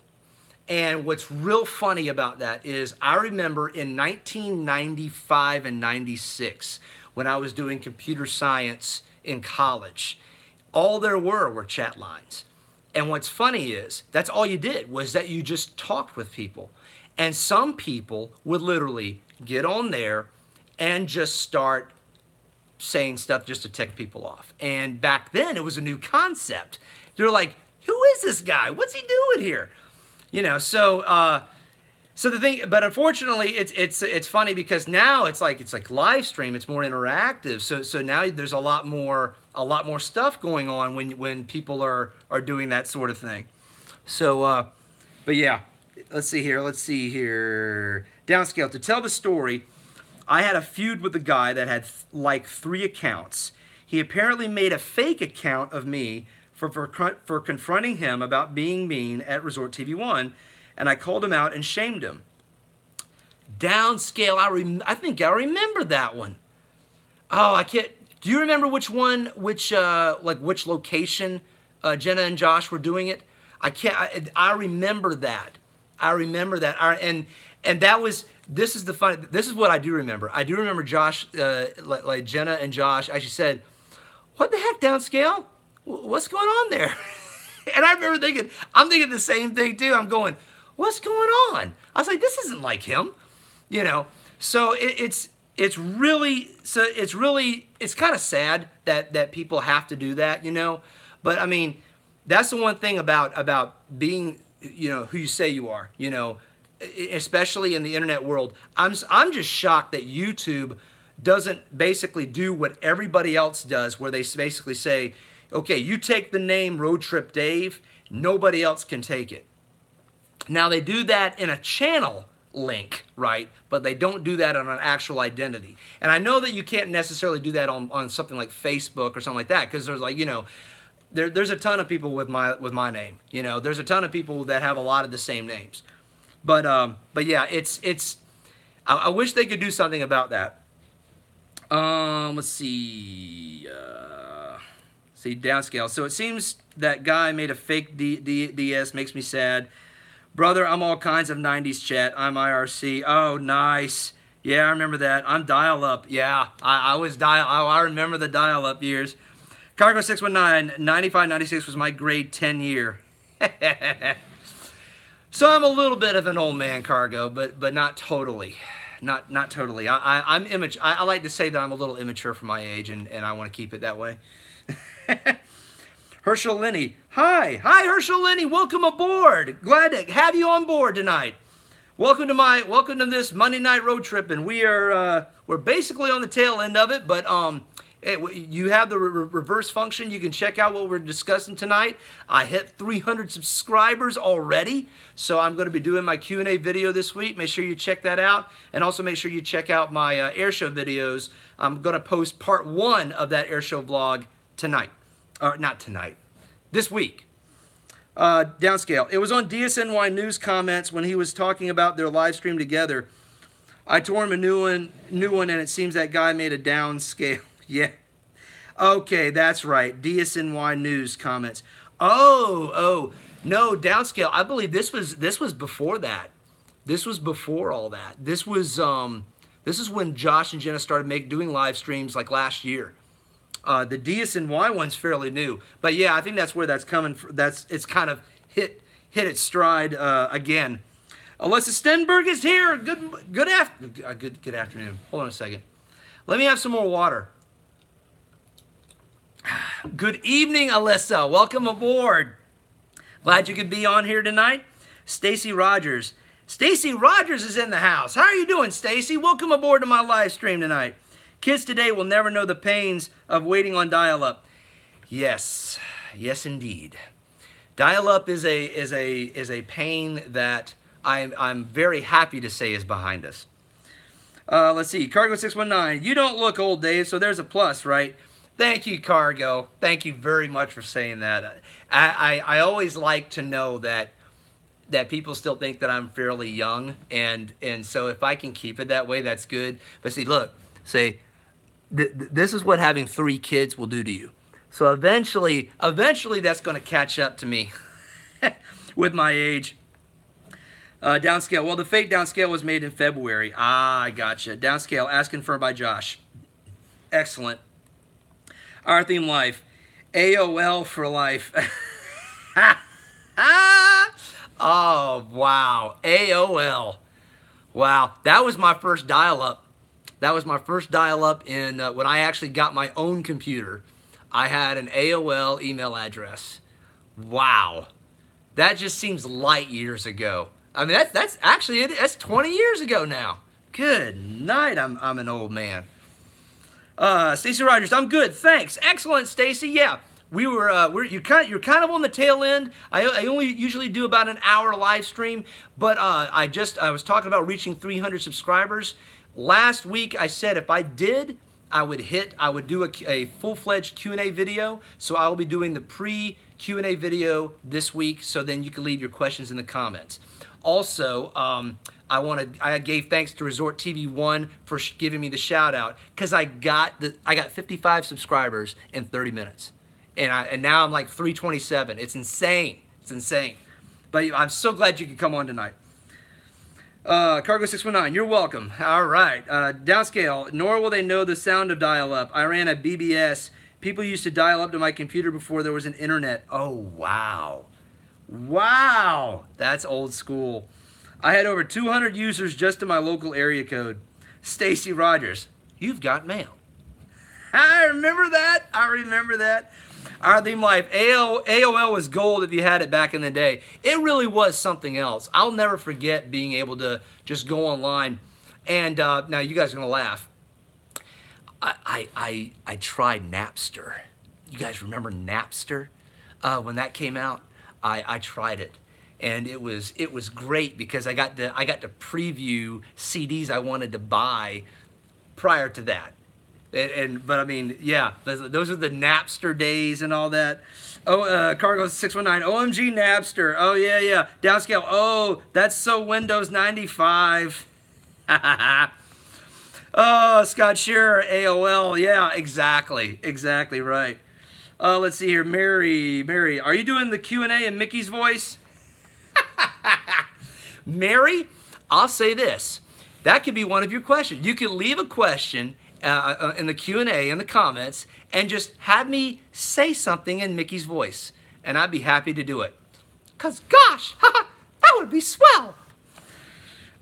And what's real funny about that is I remember in 1995 and 96, when I was doing computer science in college, all there were chat lines. And what's funny is that's all you did, was that you just talked with people. And some people would literally get on there and just start saying stuff just to tick people off. And back then it was a new concept. They're like, who is this guy? What's he doing here? So the thing, but unfortunately it's funny because now it's like live stream, it's more interactive. So now there's a lot more stuff going on when people are doing that sort of thing. So but yeah, let's see here. Downscale, to tell the story, I had a feud with a guy that had like 3 accounts. He apparently made a fake account of me for confronting him about being mean at Resort TV 1, and I called him out and shamed him. Downscale, I think I remember that one. Oh, I can't. Do you remember which location Jenna and Josh were doing it? I can't. I remember that. And that was. This is what I do remember. I do remember Josh, like Jenna and Josh actually said, "What the heck, Downscale? What's going on there?" And I remember thinking, I'm thinking the same thing too. I'm going, what's going on? I was like, this isn't like him, you know. So it's really it's kind of sad that people have to do that, you know. But I mean, that's the one thing about being, you know, who you say you are, you know, especially in the internet world. I'm just shocked that YouTube doesn't basically do what everybody else does, where they basically say, okay, you take the name Road Trip Dave, nobody else can take it. Now they do that in a channel link, right? But they don't do that on an actual identity. And I know that you can't necessarily do that on something like Facebook or something like that, because there's like, you know, there's a ton of people with my name. You know, there's a ton of people that have a lot of the same names. But yeah, I wish they could do something about that. Let's see. See, downscale. So it seems that guy made a fake DS. Makes me sad. Brother, I'm all kinds of 90s chat. I'm IRC. Oh, nice. Yeah, I remember that. I'm dial-up. Yeah, I was I remember the dial-up years. Cargo 619, 95, 96 was my grade 10 year. So I'm a little bit of an old man, Cargo, but not totally. Not totally. I'm immature. I like to say that I'm a little immature for my age, and I want to keep it that way. Herschel Lenny. Hi, Herschel Lenny. Welcome aboard. Glad to have you on board tonight. Welcome to this Monday night road trip, and we're basically on the tail end of it. But you have the reverse function. You can check out what we're discussing tonight. I hit 300 subscribers already, so I'm going to be doing my Q&A video this week. Make sure you check that out, and also make sure you check out my airshow videos. I'm going to post part 1 of that airshow vlog tonight. Not tonight, this week. Downscale. It was on DSNY News comments when he was talking about their live stream together. I tore him a new one, and it seems that guy made a downscale. Yeah. Okay, that's right. DSNY News comments. Oh, no, downscale. I believe this was before that. This was before all that. This is when Josh and Jenna started doing live streams like last year. The DSNY one's fairly new, but yeah, I think that's where that's coming from. It's kind of hit its stride again. Alyssa Stenberg is here. Good afternoon. Hold on a second. Let me have some more water. Good evening, Alyssa. Welcome aboard. Glad you could be on here tonight. Stacy Rogers. Stacy Rogers is in the house. How are you doing, Stacy? Welcome aboard to my live stream tonight. Kids today will never know the pains of waiting on dial-up. Yes, indeed. Dial-up is a pain that I'm very happy to say is behind us. Let's see, Cargo 619. You don't look old, Dave, so there's a plus, right? Thank you, Cargo. Thank you very much for saying that. I always like to know that people still think that I'm fairly young, and so if I can keep it that way, that's good. But see, look, this is what having 3 kids will do to you. So eventually that's going to catch up to me with my age. Downscale. Well, the fake downscale was made in February. Ah, I gotcha. Downscale, as confirmed by Josh. Excellent. Our theme life. AOL for life. Oh, wow. AOL. Wow. That was my first dial-up. That was my first dial-up in when I actually got my own computer. I had an AOL email address. Wow. That just seems light years ago. I mean, that's actually, that's 20 years ago now. Good night, I'm an old man. Stacy Rogers, I'm good, thanks. Excellent, Stacy. Yeah, you're kind of on the tail end. I only usually do about an hour live stream, but I was talking about reaching 300 subscribers. Last week I said if I did, I would do a full-fledged Q&A video. So I will be doing the pre-Q&A video this week, so then you can leave your questions in the comments. Also, I gave thanks to Resort TV 1 for giving me the shout out, because I got 55 subscribers in 30 minutes, and now I'm like 327. It's insane. It's insane. But I'm so glad you could come on tonight. Cargo 619, you're welcome. All right. Downscale, nor will they know the sound of dial-up. I ran a BBS People used to dial up to my computer before there was an internet. Oh, wow. Wow. That's old school. I had over 200 users just in my local area code. Stacy Rogers, you've got mail. I remember that. I remember that. Our theme life, AOL was gold if you had it back in the day. It really was something else. I'll never forget being able to just go online. And now you guys are going to laugh. I tried Napster. You guys remember Napster? When that came out, I tried it. And it was great because I got to preview CDs I wanted to buy prior to that. But I mean, yeah, those are the Napster days and all that. Oh, Cargo 619, OMG Napster. Oh yeah, yeah. Downscale. Oh, that's so Windows 95. Oh, Scott Shearer, AOL. Yeah, exactly right. Let's see here, Mary, are you doing the Q&A in Mickey's voice? Mary, I'll say this. That could be one of your questions. You could leave a question in the Q&A in the comments and just have me say something in Mickey's voice, and I'd be happy to do it. Because, gosh, that would be swell.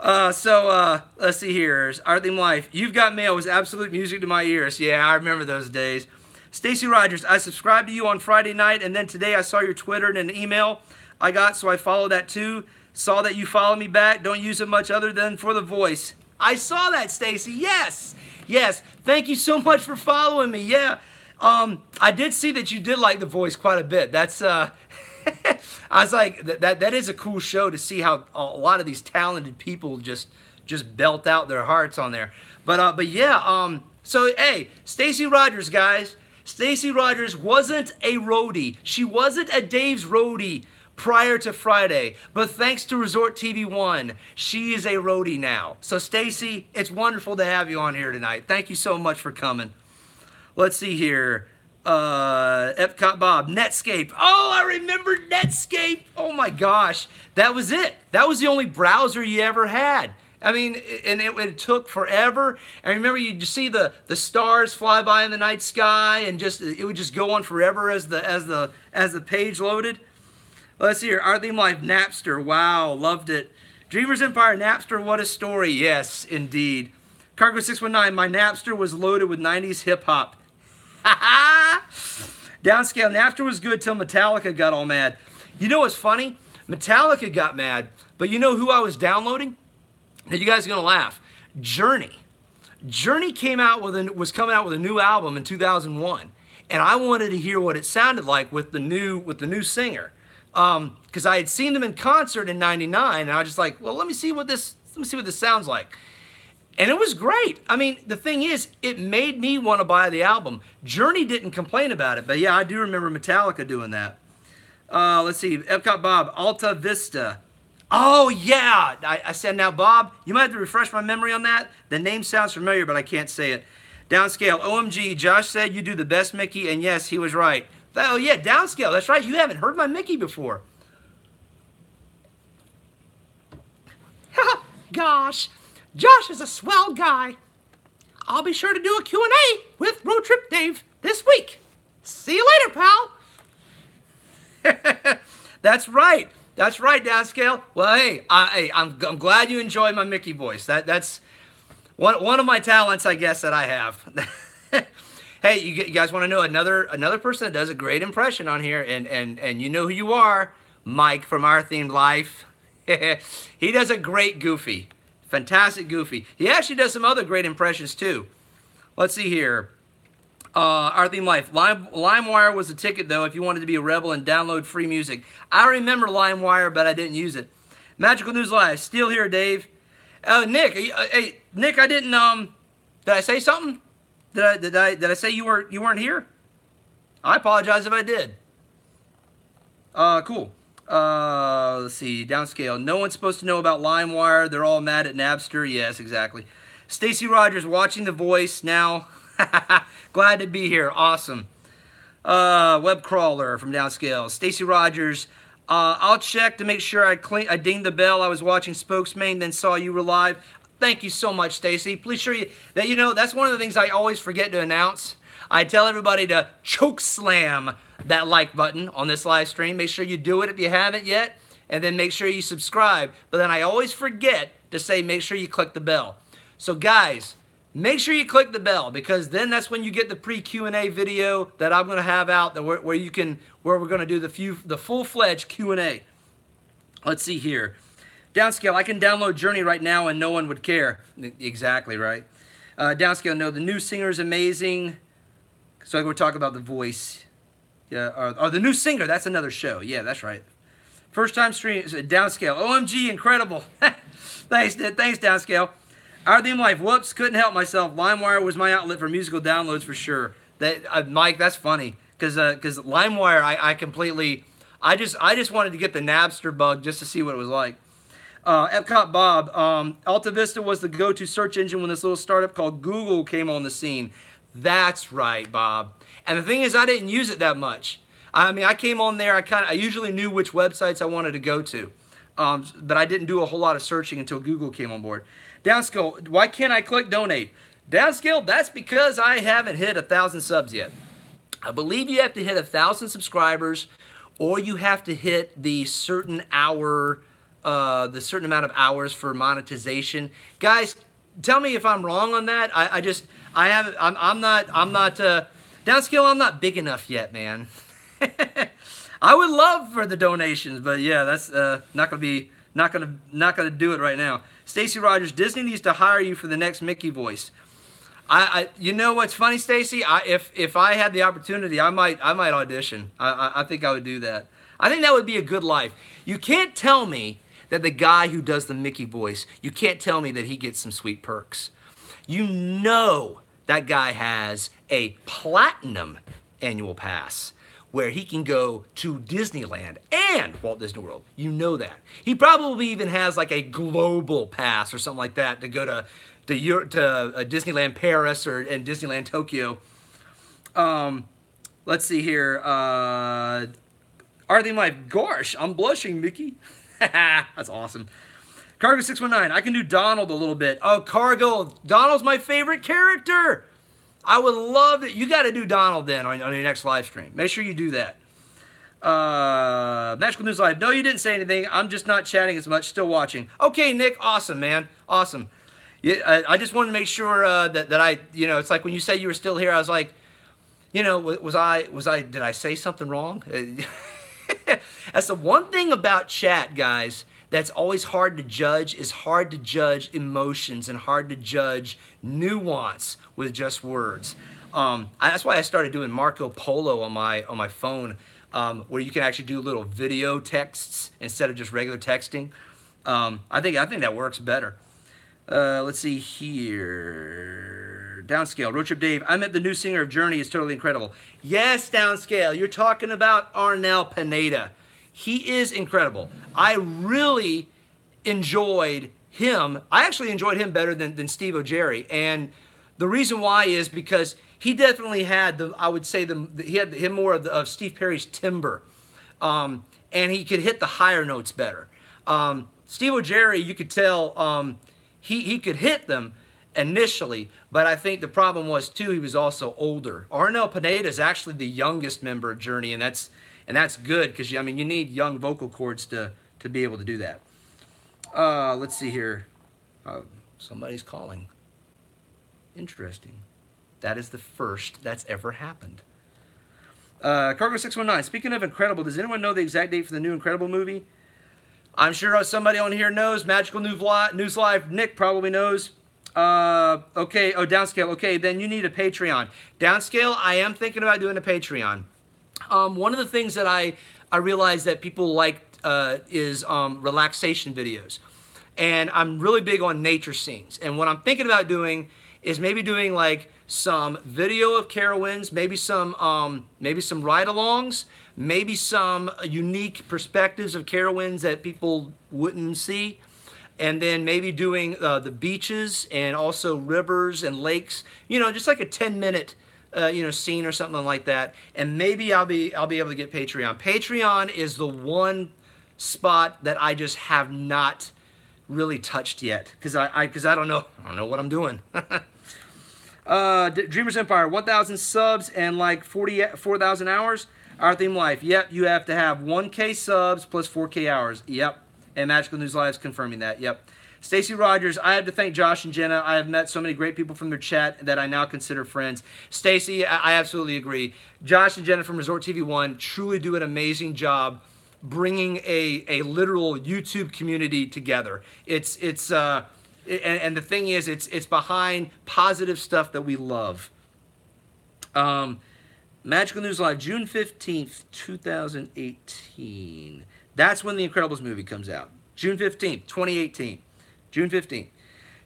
Let's see here. Our theme life. You've Got Mail was absolute music to my ears. Yeah, I remember those days. Stacy Rogers, I subscribed to you on Friday night, and then today I saw your Twitter and an email I got, so I followed that too. Saw that you follow me back. Don't use it much other than for the voice. I saw that, Stacy. Yes. Yes. Thank you so much for following me. Yeah. I did see that you did like the voice quite a bit. That's I was like, that is a cool show to see how a lot of these talented people just belt out their hearts on there. But yeah, so hey, Stacy Rogers, guys. Stacy Rogers wasn't a roadie. She wasn't a Dave's roadie prior to Friday, but thanks to Resort TV 1, she is a roadie now. So Stacy, it's wonderful to have you on here tonight. Thank you so much for coming. Let's see here. Epcot Bob, Netscape. Oh, I remember Netscape. Oh my gosh, that was it. That was the only browser you ever had. I mean, and it took forever. And remember, you'd see the stars fly by in the night sky, and it would just go on forever as the page loaded. Let's see here. Our theme life, Napster. Wow, loved it. DreamersEmpire, Napster, what a story. Yes, indeed. Cargo 619, my Napster was loaded with 90s hip hop. Downscale, Napster was good till Metallica got all mad. You know what's funny? Metallica got mad, but you know who I was downloading? Now you guys are gonna laugh. Journey. Journey was coming out with a new album in 2001, and I wanted to hear what it sounded like with the new singer, because I had seen them in concert in '99, and I was just like, well, let me see what this sounds like. And it was great. I mean, the thing is, it made me want to buy the album. Journey didn't complain about it, but yeah, I do remember Metallica doing that. Let's see, Epcot Bob, Alta Vista. Oh, yeah. I said, now, Bob, you might have to refresh my memory on that. The name sounds familiar, but I can't say it. Downscale, OMG, Josh said you do the best Mickey, and yes, he was right. Oh, yeah, Downscale, that's right. You haven't heard my Mickey before. Gosh, Josh is a swell guy. I'll be sure to do a Q&A with Road Trip Dave this week. See you later, pal. That's right. That's right, Downscale. Well, hey, I'm glad you enjoy my Mickey voice. That's one of my talents, I guess, that I have. Hey, you guys want to know another person that does a great impression on here, and you know who you are, Mike from Our Themed Life. He does a great Goofy, fantastic Goofy. He actually does some other great impressions too. Let's see here. Our Theme Life. LimeWire was a ticket, though, if you wanted to be a rebel and download free music. I remember LimeWire, but I didn't use it. Magical News Live. Still here, Dave. Nick. Hey, Nick, I didn't, did I say something? Did I say you weren't here? I apologize if I did. Cool. Let's see. Downscale. No one's supposed to know about LimeWire. They're all mad at Napster. Yes, exactly. Stacy Rogers watching The Voice now. Glad to be here. Awesome. Web crawler from Downscale. Stacy Rogers. I'll check to make sure I dinged the bell. I was watching Spokesman, then saw you were live. Thank you so much, Stacy. Please sure that that's one of the things I always forget to announce. I tell everybody to choke slam that like button on this live stream. Make sure you do it if you haven't yet, and then make sure you subscribe. But then I always forget to say make sure you click the bell. So guys, make sure you click the bell, because then that's when you get the pre-Q&A video that I'm going to have out where we're going to do the full-fledged Q&A. Let's see here. Downscale, I can download Journey right now and no one would care. Exactly, right? Downscale, no, the new singer is amazing. So we're talking about The Voice. Yeah, or The New Singer, that's another show. Yeah, that's right. First time stream, Downscale. OMG, incredible. Thanks, Downscale. Our Theme Life, whoops, couldn't help myself. LimeWire was my outlet for musical downloads for sure. That Mike, that's funny, because LimeWire, I just wanted to get the Napster bug just to see what it was like. Epcot Bob, Alta Vista was the go-to search engine when this little startup called Google came on the scene. That's right, Bob. And the thing is, I didn't use it that much. I mean, I came on there, I usually knew which websites I wanted to go to, but I didn't do a whole lot of searching until Google came on board. Downscale, why can't I click donate? Downscale, that's because I haven't hit 1,000 subs yet. I believe you have to hit 1,000 subscribers, or you have to hit the certain amount of hours for monetization. Guys, tell me if I'm wrong on that. I'm not Downscale, I'm not big enough yet, man. I would love for the donations, but yeah, that's not gonna do it right now. Stacy Rogers, Disney needs to hire you for the next Mickey voice. You know what's funny, Stacy? If I had the opportunity, I might audition. I think I would do that. I think that would be a good life. You can't tell me that the guy who does the Mickey voice, you can't tell me that he gets some sweet perks. You know that guy has a platinum annual pass where he can go to Disneyland and Walt Disney World. You know that. He probably even has like a global pass or something like that to go to Disneyland Paris and Disneyland Tokyo. Let's see here. Are they my gosh? I'm blushing, Mickey. That's awesome. Cargo 619. I can do Donald a little bit. Oh, Cargo. Donald's my favorite character. I would love it. You got to do Donald then on your next live stream. Make sure you do that. Magical News Live. No, you didn't say anything. I'm just not chatting as much. Still watching. Okay, Nick. Awesome, man. Awesome. Yeah, I just wanted to make sure that I, it's like when you said you were still here, I was like, did I say something wrong? That's the one thing about chat, guys, that's always hard to judge, is hard to judge emotions and hard to judge nuance with just words. That's why I started doing Marco Polo on my phone, where you can actually do little video texts instead of just regular texting. I think that works better. Let's see here. Downscale, Road Trip Dave. I met the new singer of Journey. Is totally incredible. Yes, Downscale. You're talking about Arnel Pineda. He is incredible. I really enjoyed him. I actually enjoyed him better than Steve O'Jerry. And the reason why is because he definitely had he had more of Steve Perry's timbre. And he could hit the higher notes better. Steve O'Jerry, you could tell, he could hit them initially, but I think the problem was too, he was also older. Arnel Pineda is actually the youngest member of Journey, and that's good, because you need young vocal cords to be able to do that. Let's see here. Somebody's calling. Interesting. That is the first that's ever happened. Cargo 619. Speaking of Incredible, does anyone know the exact date for the new Incredible movie? I'm sure somebody on here knows. Magical News Live. Nick probably knows. Okay. Oh, Downscale. Okay, then you need a Patreon. Downscale, I am thinking about doing a Patreon. One of the things that I realized that people like is relaxation videos. And I'm really big on nature scenes. And what I'm thinking about doing is maybe doing like some video of Carowinds, maybe some ride-alongs, maybe some unique perspectives of Carowinds that people wouldn't see, and then maybe doing the beaches and also rivers and lakes, just like a 10-minute scene or something like that. And maybe I'll be able to get Patreon. Patreon is the one spot that I just have not really touched yet, because I don't know what I'm doing. Dreamers Empire, 1,000 subs and like 4,000 hours. Our theme life. Yep, you have to have 1K subs plus 4K hours. Yep. And Magical News Live is confirming that. Yep. Stacy Rogers, I have to thank Josh and Jenna. I have met so many great people from their chat that I now consider friends. Stacy, I absolutely agree. Josh and Jenna from Resort TV 1 truly do an amazing job bringing a literal YouTube community together. And the thing is, it's behind positive stuff that we love. Magical News Live, June 15th, 2018. That's when The Incredibles movie comes out. June 15th, 2018. June 15th.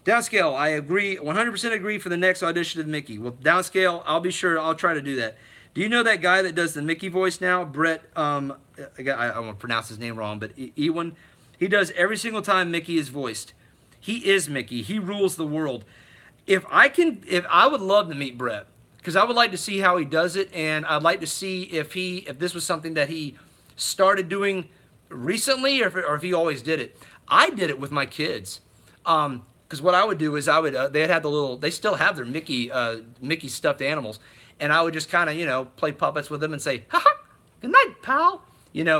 Downscale, I agree, 100% agree for the next audition of Mickey. Well, Downscale, I'll be sure, I'll try to do that. Do you know that guy that does the Mickey voice now? Brett, I won't pronounce his name wrong, but Ewan. He does every single time Mickey is voiced. He is Mickey. He rules the world. If I would love to meet Brett, because I would like to see how he does it, and I'd like to see if this was something that he started doing recently, or if he always did it. I did it with my kids, because what I would do is they'd have they still have their Mickey stuffed animals, and I would just kind of play puppets with them and say, "Ha ha, good night, pal,"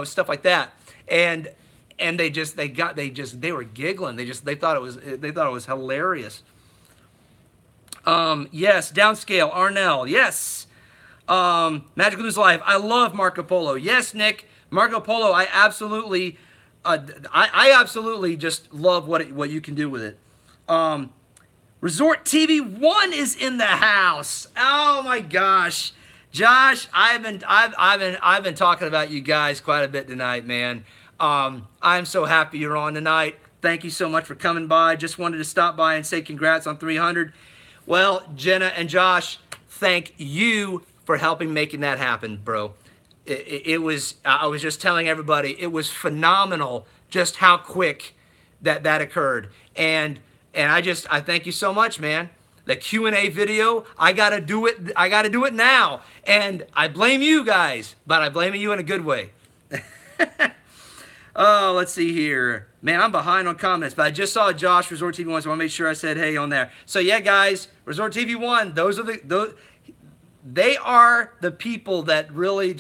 stuff like that, and they were giggling. They thought it was hilarious. Yes, Downscale, Arnell, yes. Magical News Live, I love Marco Polo. Yes, Nick, Marco Polo, I absolutely just love what you can do with it. Resort TV 1 is in the house. Oh my gosh, Josh, I've been talking about you guys quite a bit tonight, man. I'm so happy you're on tonight. Thank you so much for coming by. Just wanted to stop by and say congrats on 300. Well, Jenna and Josh, thank you for helping making that happen, bro. I was just telling everybody, it was phenomenal just how quick that occurred. And I thank you so much, man. The Q&A video, I gotta do it now. And I blame you guys, but I blame you in a good way. Oh, let's see here. Man, I'm behind on comments, but I just saw Josh, Resort TV 1, so I want to make sure I said hey on there. So yeah, guys, Resort TV 1, they are the people that really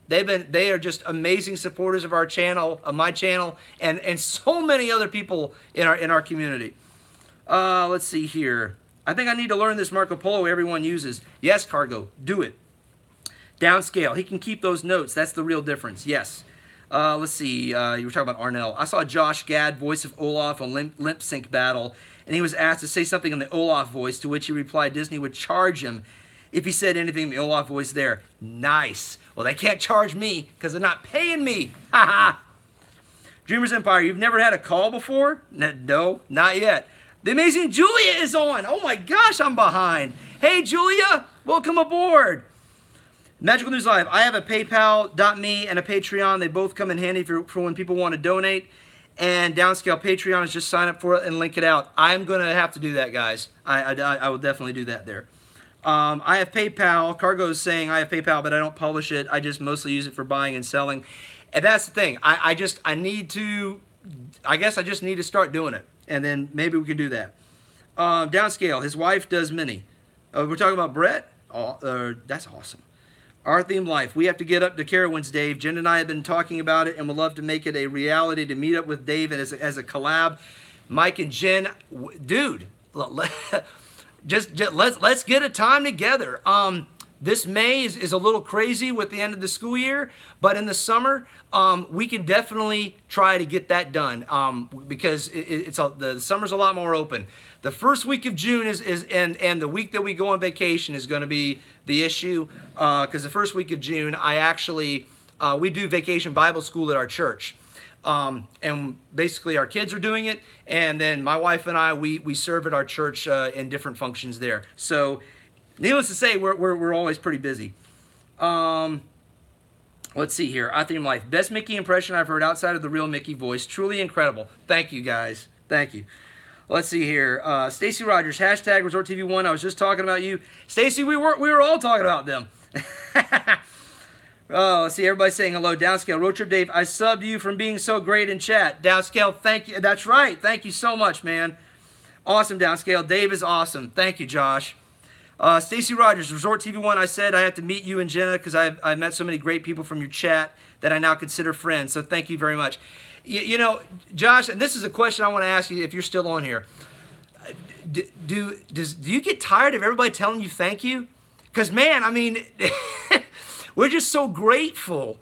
they are just amazing supporters of our channel, of my channel, and so many other people in our community. Let's see here. I think I need to learn this Marco Polo everyone uses. Yes, Cargo, do it. Downscale, he can keep those notes. That's the real difference. Yes. Let's see, you were talking about Arnell. I saw Josh Gad, voice of Olaf on Limp Sync Battle, and he was asked to say something in the Olaf voice, to which he replied Disney would charge him if he said anything in the Olaf voice there. Nice. Well, they can't charge me because they're not paying me. Ha ha. Dreamers Empire, you've never had a call before? No, not yet. The amazing Julia is on. Oh my gosh, I'm behind. Hey, Julia, welcome aboard. Magical News Live, I have a PayPal.me and a Patreon. They both come in handy for when people want to donate. And Downscale Patreon is just sign up for it and link it out. I'm going to have to do that, guys. I will definitely do that there. I have PayPal. Cargo is saying I have PayPal, but I don't publish it. I just mostly use it for buying and selling. And that's the thing. I guess I just need to start doing it. And then maybe we can do that. Downscale, his wife does mini. We're talking about Brett? Oh, that's awesome. Our theme life. We have to get up to Carowinds, Dave. Jen and I have been talking about it and would love to make it a reality to meet up with Dave as a collab. Mike and Jen, dude, let's get a time together. This May is a little crazy with the end of the school year, but in the summer, we can definitely try to get that done because the summer's a lot more open. The first week of June and the week that we go on vacation is going to be the issue because the first week of June, we do vacation Bible school at our church. And basically our kids are doing it, and then my wife and I, we serve at our church in different functions there. So needless to say, we're always pretty busy. Let's see here. I Theme Life. Best Mickey impression I've heard outside of the real Mickey voice. Truly incredible. Thank you, guys. Thank you. Let's see here. Stacy Rogers, hashtag Resort TV 1. I was just talking about you. Stacy, we were all talking about them. Oh, let's see. Everybody saying hello. Downscale. Road Trip Dave, I subbed you from being so great in chat. Downscale, thank you. That's right. Thank you so much, man. Awesome, Downscale. Dave is awesome. Thank you, Josh. Stacy Rogers, Resort TV One. I said I have to meet you and Jenna because I've met so many great people from your chat that I now consider friends. So thank you very much. You know, Josh, and this is a question I want to ask you if you're still on here. Do you get tired of everybody telling you thank you? Because man, I mean, we're just so grateful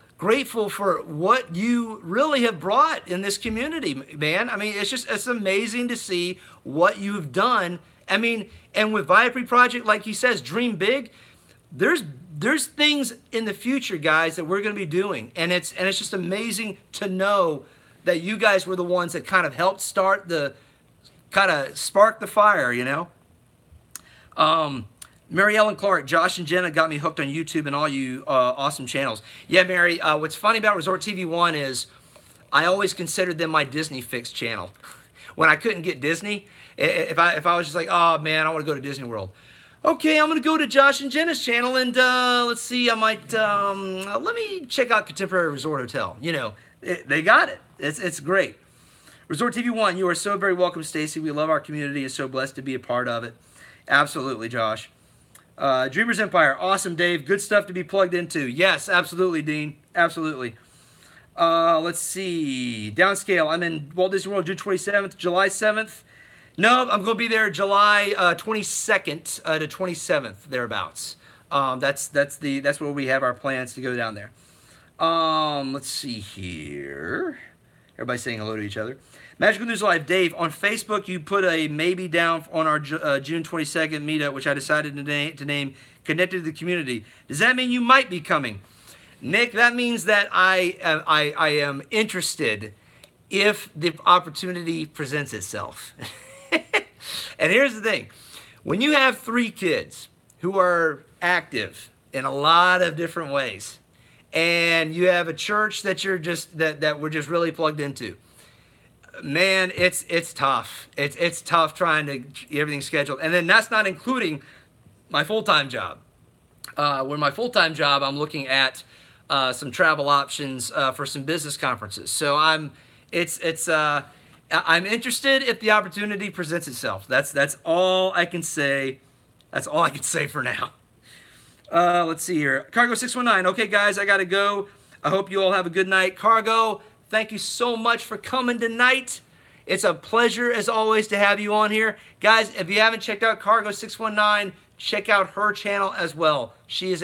for what you really have brought in this community, man. I mean, it's amazing to see what you've done. I mean, and with Viapre Project, like he says, dream big. There's things in the future, guys, that we're going to be doing, and it's just amazing to know that you guys were the ones that kind of helped spark the fire, you know. Mary Ellen Clark, Josh and Jenna got me hooked on YouTube and all you awesome channels. Yeah, Mary, what's funny about Resort TV One is I always considered them my Disney Fix channel. When I couldn't get Disney, if I was just like, oh man, I want to go to Disney World. Okay, I'm going to go to Josh and Jenna's channel and let's see, I might, let me check out Contemporary Resort Hotel. You know, they got it. It's great. Resort TV One, you are so very welcome, Stacy. We love our community and so blessed to be a part of it. Absolutely, Josh. Dreamers Empire, awesome, Dave. Good stuff to be plugged into. Yes, absolutely, Dean. Absolutely. Let's see. Downscale, I'm in Walt Disney World June 27th, July 7th. No, I'm going to be there July 22nd to 27th, thereabouts. That's where we have our plans to go down there. Let's see here. Everybody's saying hello to each other. Magical News Live, Dave, on Facebook, you put a maybe down on our June 22nd meetup, which I decided to name Connected to the Community. Does that mean you might be coming? Nick, that means that I am interested if the opportunity presents itself. And here's the thing. When you have 3 kids who are active in a lot of different ways, and you have a church that you're just that we're just really plugged into, man, it's tough. It's tough trying to get everything scheduled, and then that's not including my full-time job. With my full-time job, I'm looking at some travel options for some business conferences. So I'm interested if the opportunity presents itself. That's all I can say. That's all I can say for now. Let's see here. Cargo 619. Okay, guys, I got to go. I hope you all have a good night. Cargo, thank you so much for coming tonight. It's a pleasure, as always, to have you on here. Guys, if you haven't checked out Cargo 619, check out her channel as well. She's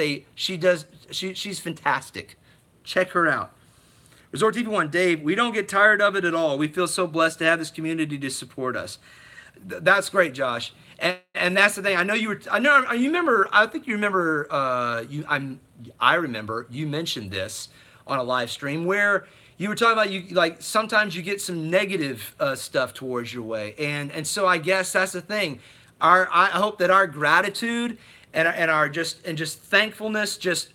fantastic. Check her out. Resort TV One, Dave, we don't get tired of it at all. We feel so blessed to have this community to support us. That's great, Josh. And that's the thing. I know you were. I remember. I think you remember. I remember you mentioned this on a live stream where you were talking about sometimes you get some negative stuff towards your way, and so I guess that's the thing. I hope that our gratitude and our just thankfulness just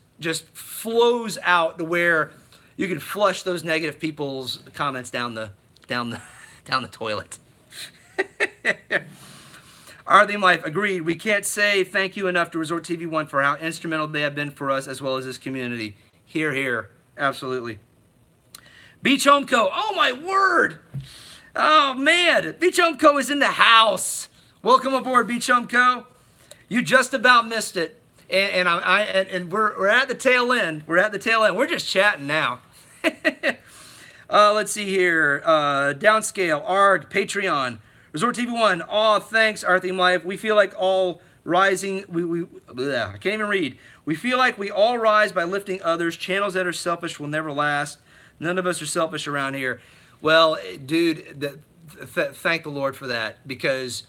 flows out to where you can flush those negative people's comments down the toilet. Our Theme Life, agreed. We can't say thank you enough to Resort TV One for how instrumental they have been for us as well as this community. Hear, hear. Absolutely. Beach Home Co. Oh, my word. Oh, man. Beach Home Co. is in the house. Welcome aboard, Beach Home Co. You just about missed it. And we're at the tail end. We're at the tail end. We're just chatting now. Let's see here. Downscale, ARG, Patreon. Resort TV One, oh, thanks, Our Theme Life. We feel like all rising, I can't even read. We feel like we all rise by lifting others. Channels that are selfish will never last. None of us are selfish around here. Well, dude, thank the Lord for that, because,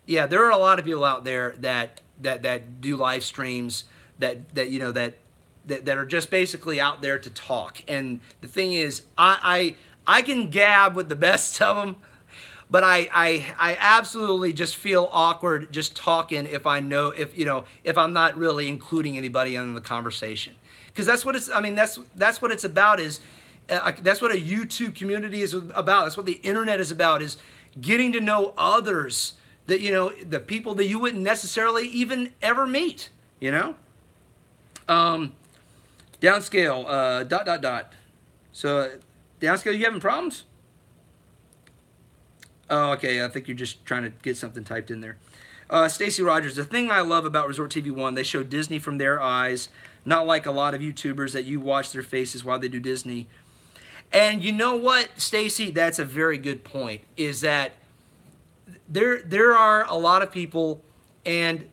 yeah, there are a lot of people out there that do live streams that are just basically out there to talk. And the thing is, I can gab with the best of them, but I absolutely just feel awkward just talking if I'm not really including anybody in the conversation, because that's what it's. I mean, that's what it's about. That's what a YouTube community is about. That's what the internet is about. Is getting to know others, that the people that you wouldn't necessarily even ever meet. Downscale. ... So downscale, you having problems? Oh, okay. I think you're just trying to get something typed in there. Stacy Rogers, the thing I love about Resort TV 1, they show Disney from their eyes, not like a lot of YouTubers that you watch their faces while they do Disney. And you know what, Stacy, that's a very good point, is that there are a lot of people, and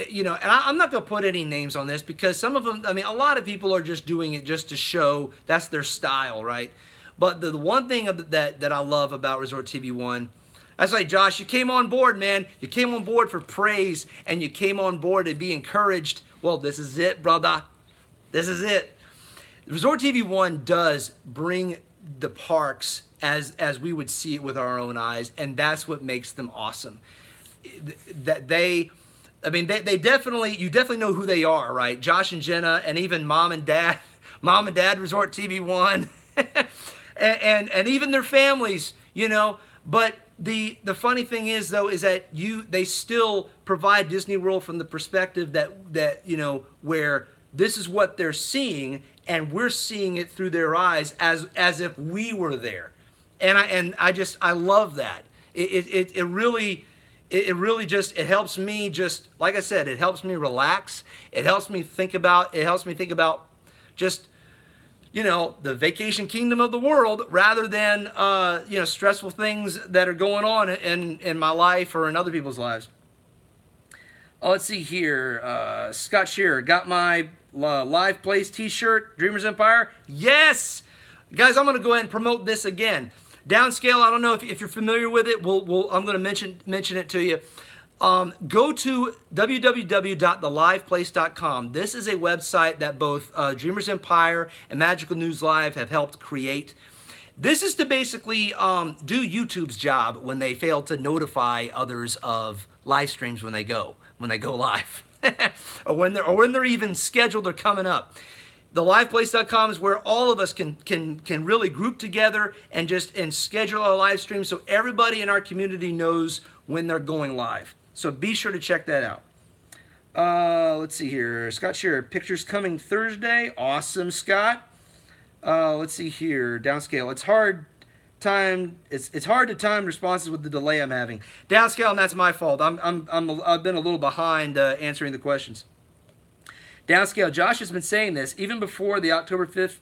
you know, and I'm not going to put any names on this because some of them, I mean, a lot of people are just doing it just to show that's their style, right? But the one thing that I love about Resort TV 1, that's like, Josh, you came on board, man. You came on board for praise, and you came on board to be encouraged. Well, this is it, brother. This is it. Resort TV 1 does bring the parks as we would see it with our own eyes, and that's what makes them awesome. That they definitely, you definitely know who they are, right? Josh and Jenna, and even mom and dad Resort TV 1, and even their families, you know. But the funny thing is, though, is that they still provide Disney World from the perspective that you know, where this is what they're seeing, and we're seeing it through their eyes as if we were there. And I love that. It really just, it helps me, just like I said, it helps me relax. It helps me think about just, you know, the vacation kingdom of the world, rather than you know, stressful things that are going on in my life or in other people's lives. Oh, let's see here. Scott Shearer, got my Live Place t-shirt, Dreamers Empire. Yes! Guys, I'm going to go ahead and promote this again. Downscale, I don't know if you're familiar with it. I'm going to mention it to you. Go to www.theliveplace.com. This is a website that both Dreamers Empire and Magical News Live have helped create. This is to basically do YouTube's job when they fail to notify others of live streams when they go live, or when they're even scheduled or coming up. TheLivePlace.com is where all of us can really group together and schedule our live stream, so everybody in our community knows when they're going live. So be sure to check that out. Let's see here. Scott Shearer, pictures coming Thursday. Awesome, Scott. Let's see here. Downscale. It's hard to time responses with the delay I'm having. Downscale, and that's my fault. I've been a little behind answering the questions. Downscale, Josh has been saying this even before the October 5th,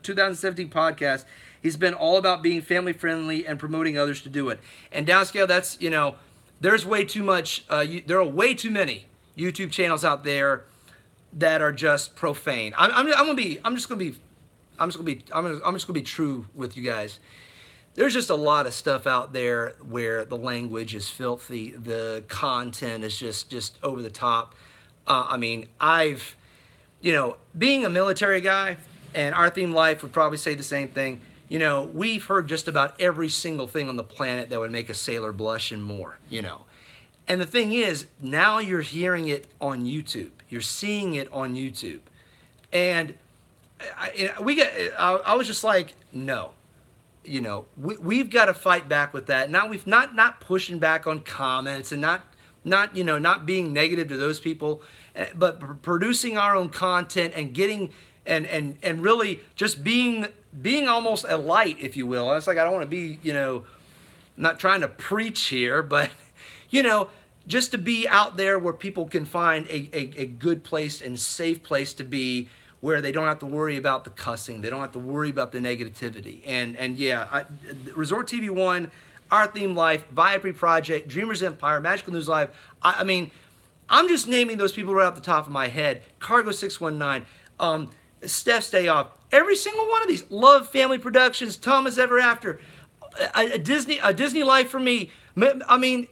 2017 podcast. He's been all about being family friendly and promoting others to do it. And Downscale, that's, you know, there's way too much. There are way too many YouTube channels out there that are just profane. I'm just gonna be true with you guys. There's just a lot of stuff out there where the language is filthy, the content is just over the top. I mean, you know, being a military guy, and our theme life would probably say the same thing. You know, we've heard just about every single thing on the planet that would make a sailor blush and more, you know. And the thing is, now you're hearing it on YouTube. You're seeing it on YouTube. And I was just like, no. You know, we've got to fight back with that. Now we've not pushing back on comments and not being negative to those people, but producing our own content and getting and really just being almost a light, if you will. It's like, I don't want to be, you know, not trying to preach here, but, you know, just to be out there where people can find a good place and safe place to be, where they don't have to worry about the cussing, they don't have to worry about the negativity. And yeah, Resort TV 1, Our Theme Life, Viapre Project, Dreamers Empire, Magical News Live. I mean, I'm just naming those people right off the top of my head. Cargo 619, Steph Stay Off, every single one of these. Love Family Productions, Thomas Ever After, a Disney Life for Me. I mean,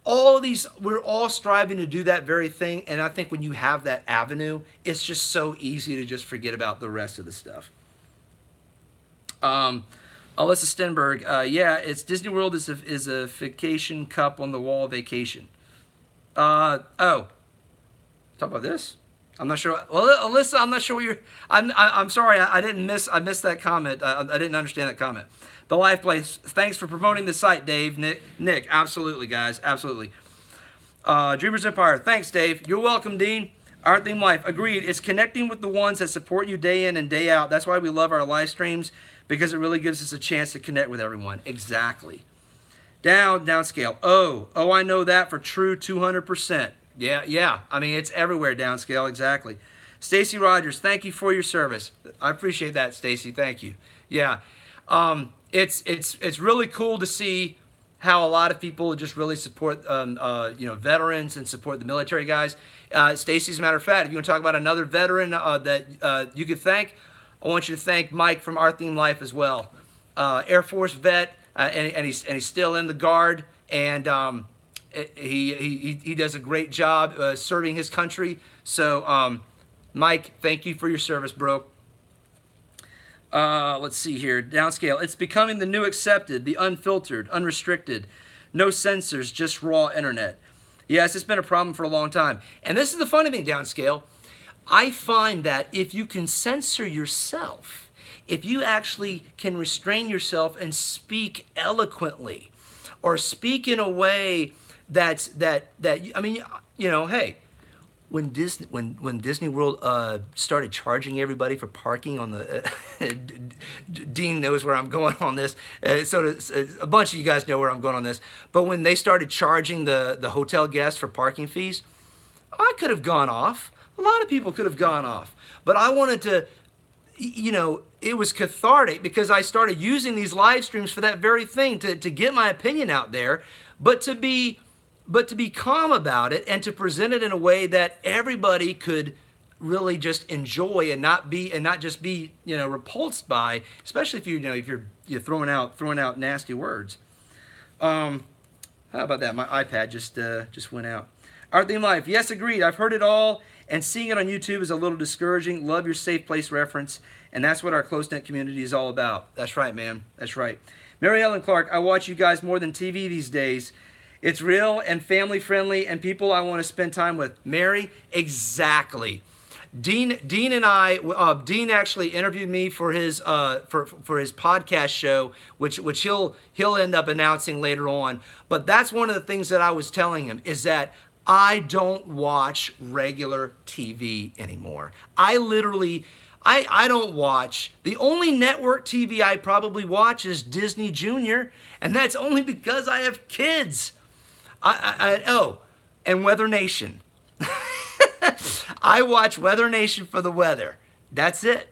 all of these, we're all striving to do that very thing. And I think when you have that avenue, it's just so easy to just forget about the rest of the stuff. Alyssa Stenberg, yeah, it's Disney World is a vacation cup on the wall vacation. Oh, talk about this? I'm not sure. Well, Alyssa, I'm not sure what you're. I'm sorry. I missed that comment. I didn't understand that comment. The Live Place. Thanks for promoting the site, Dave. Nick. Absolutely, guys. Absolutely. Dreamers Empire. Thanks, Dave. You're welcome, Dean. Our Theme Life. Agreed. It's connecting with the ones that support you day in and day out. That's why we love our live streams, because it really gives us a chance to connect with everyone. Exactly. Downscale. Oh, I know that for true 200%. Yeah. I mean, it's everywhere, downscale, exactly. Stacy Rogers, thank you for your service. I appreciate that, Stacy. Thank you. Yeah. It's really cool to see how a lot of people just really support veterans and support the military guys. Stacy, as a matter of fact, if you want to talk about another veteran that you could thank, I want you to thank Mike from Our Theme Life as well. Air Force vet, and he's still in the Guard, and he does a great job serving his country. So, Mike, thank you for your service, bro. Let's see here. Downscale. It's becoming the new accepted, the unfiltered, unrestricted, no censors, just raw internet. Yes, it's been a problem for a long time. And this is the funny thing, downscale. I find that if you can censor yourself, if you actually can restrain yourself and speak eloquently, or speak in a way that I mean, hey, when Disney World started charging everybody for parking on the Dean knows where I'm going on this. So a bunch of you guys know where I'm going on this. But when they started charging the hotel guests for parking fees, I could have gone off. A lot of people could have gone off. But I wanted to, it was cathartic because I started using these live streams for that very thing, to get my opinion out there, but to be calm about it and to present it in a way that everybody could really just enjoy and not just be repulsed by, especially if you're throwing out nasty words. How about that? My iPad just went out. Our Theme Life, yes, agreed. I've heard it all, and seeing it on YouTube is a little discouraging. Love your safe place reference, and that's what our close-knit community is all about. That's right, man. That's right. Mary Ellen Clark, I watch you guys more than TV these days. It's real and family-friendly and people I want to spend time with. Mary, exactly. Dean and I, Dean actually interviewed me for his podcast show, which he'll end up announcing later on. But that's one of the things that I was telling him, is that I don't watch regular TV anymore. I don't watch. The only network TV I probably watch is Disney Junior, and that's only because I have kids. And Weather Nation. I watch Weather Nation for the weather. That's it.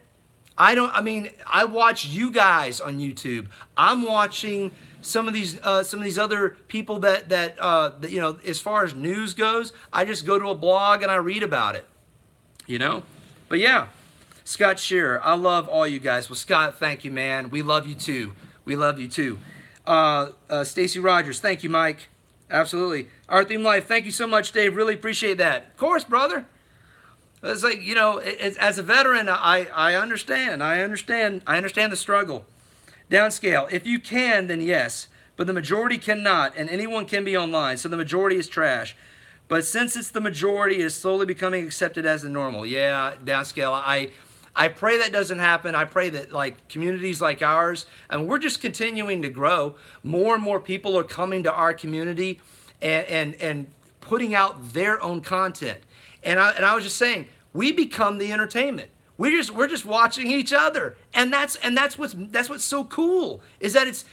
I watch you guys on YouTube. I'm watching some of these other people that as far as news goes, I just go to a blog and I read about it. But yeah, Scott Shearer, I love all you guys. Well, Scott, thank you, man. We love you too. We love you too. Stacy Rogers, thank you, Mike. Absolutely. Our Theme Life, thank you so much, Dave. Really appreciate that. Of course, brother. It's like, as a veteran, I understand. I understand the struggle. Downscale. If you can, then yes. But the majority cannot, and anyone can be online. So the majority is trash. But since it's the majority, it is slowly becoming accepted as the normal. Yeah, downscale. I pray that doesn't happen. I pray that communities like ours, and we're just continuing to grow. More and more people are coming to our community and putting out their own content. And I was just saying, we become the entertainment. We're just watching each other, and that's what's so cool, is that it's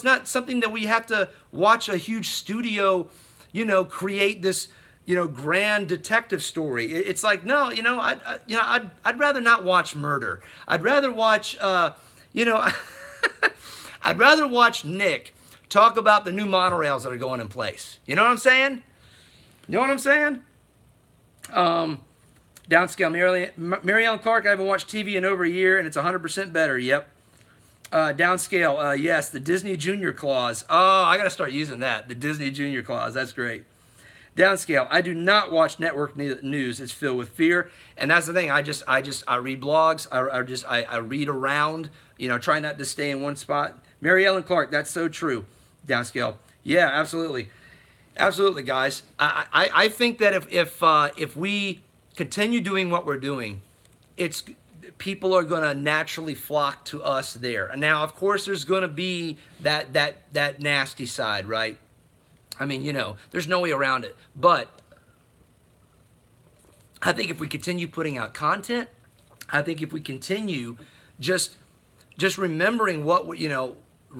not something that we have to watch a huge studio, create this grand detective story. It's like, no, I'd rather not watch murder. I'd rather watch I'd rather watch Nick talk about the new monorails that are going in place. You know what I'm saying? Downscale, Mary Ellen Clark, I haven't watched TV in over a year, and it's 100% better. Yep. Downscale, yes, the Disney Junior clause. Oh, I got to start using that. The Disney Junior clause. That's great. Downscale, I do not watch network news. It's filled with fear, and that's the thing. I read blogs. I read around. Try not to stay in one spot. Mary Ellen Clark, that's so true. Downscale, yeah, absolutely, guys. I think that if we continue doing what we're doing, people are going to naturally flock to us there. And now, of course, there's going to be that nasty side, right? I mean, there's no way around it. But I think if we continue putting out content, I think if we continue just remembering what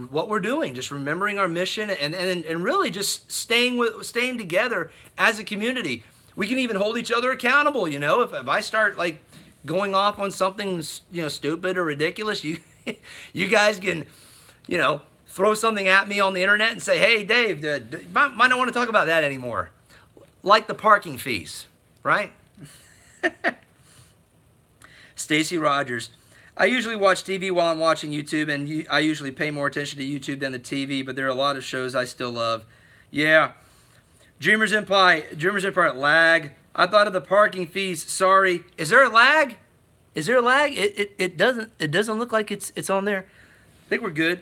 what we're doing, just remembering our mission, and really just staying together as a community. We can even hold each other accountable. You know, if I start like going off on something, you know, stupid or ridiculous, you you guys can, you know, throw something at me on the internet and say, hey, Dave, might not want to talk about that anymore. Like the parking fees, right? Stacy Rogers. I usually watch TV while I'm watching YouTube, and I usually pay more attention to YouTube than the TV, but there are a lot of shows I still love. Yeah. DreamersEmpire lag. I thought of the parking fees. Sorry. Is there a lag? Is there a lag? It doesn't look like it's on there. I think we're good.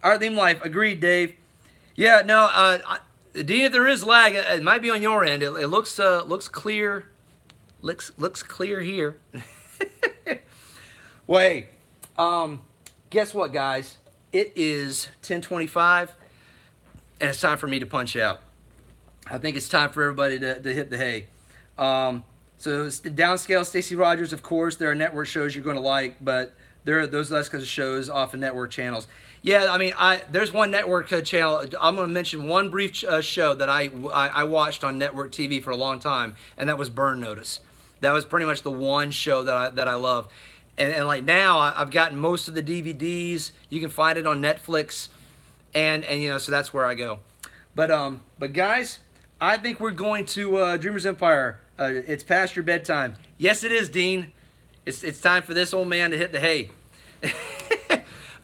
Our theme life. Agreed, Dave. Yeah, no, Dean, if there is lag, it might be on your end. It looks clear. Looks clear here. Well, hey, guess what, guys? It is 10:25, and it's time for me to punch out. I think it's time for everybody to hit the hay. So downscale, Stacy Rogers, of course. There are network shows you're going to like, but there are those less of shows off of network channels. Yeah, I mean, there's one network channel. I'm going to mention one brief show that I watched on network TV for a long time, and that was Burn Notice. That was pretty much the one show that I love. And like now, I've gotten most of the DVDs. You can find it on Netflix, and you know, so that's where I go. But guys, I think we're going to Dreamers Empire. It's past your bedtime. Yes, it is, Dean. It's time for this old man to hit the hay.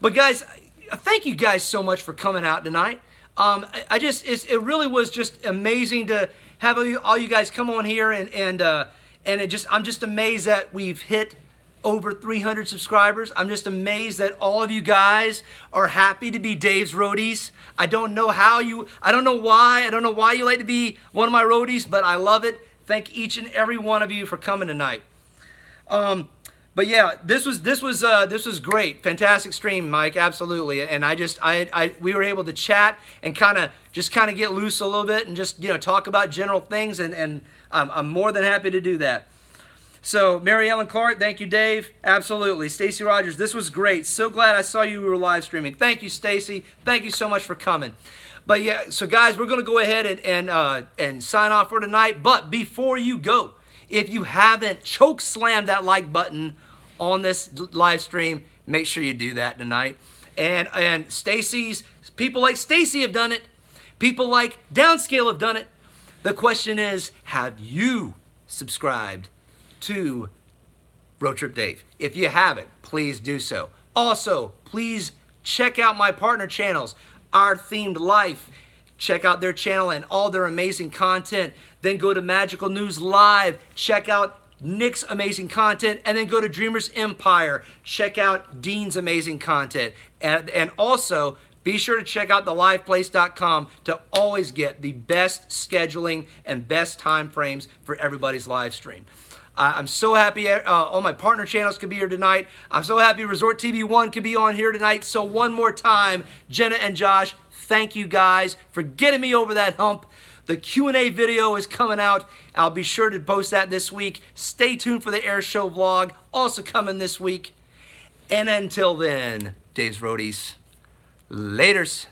But guys, thank you guys so much for coming out tonight. It really was just amazing to have all you guys come on here, and I'm just amazed that we've hit over 300 subscribers. I'm just amazed that all of you guys are happy to be Dave's roadies. I don't know why you like to be one of my roadies, but I love it. Thank each and every one of you for coming tonight. But yeah, this was great. Fantastic stream, Mike, absolutely. And we were able to chat and kind of get loose a little bit and just, you know, talk about general things, and I'm more than happy to do that. So, Mary Ellen Clark, thank you, Dave. Absolutely. Stacy Rogers, this was great. So glad I saw you were live streaming. Thank you, Stacy. Thank you so much for coming. But yeah, so guys, we're going to go ahead and sign off for tonight. But before you go, if you haven't choke slammed that like button on this live stream, make sure you do that tonight. And people like Stacy have done it. People like Downscale have done it. The question is, have you subscribed to Road Trip Dave? If you haven't, please do so. Also, please check out my partner channels, Our Themed Life. Check out their channel and all their amazing content. Then go to Magical News Live. Check out Nick's amazing content. And then go to Dreamers Empire. Check out Dean's amazing content. And also, be sure to check out theliveplace.com to always get the best scheduling and best time frames for everybody's live stream. I'm so happy all my partner channels could be here tonight. I'm so happy Resort TV 1 could be on here tonight. So one more time, Jenna and Josh, thank you guys for getting me over that hump. The Q&A video is coming out. I'll be sure to post that this week. Stay tuned for the air show vlog, also coming this week. And until then, Dave's Roadies, laters.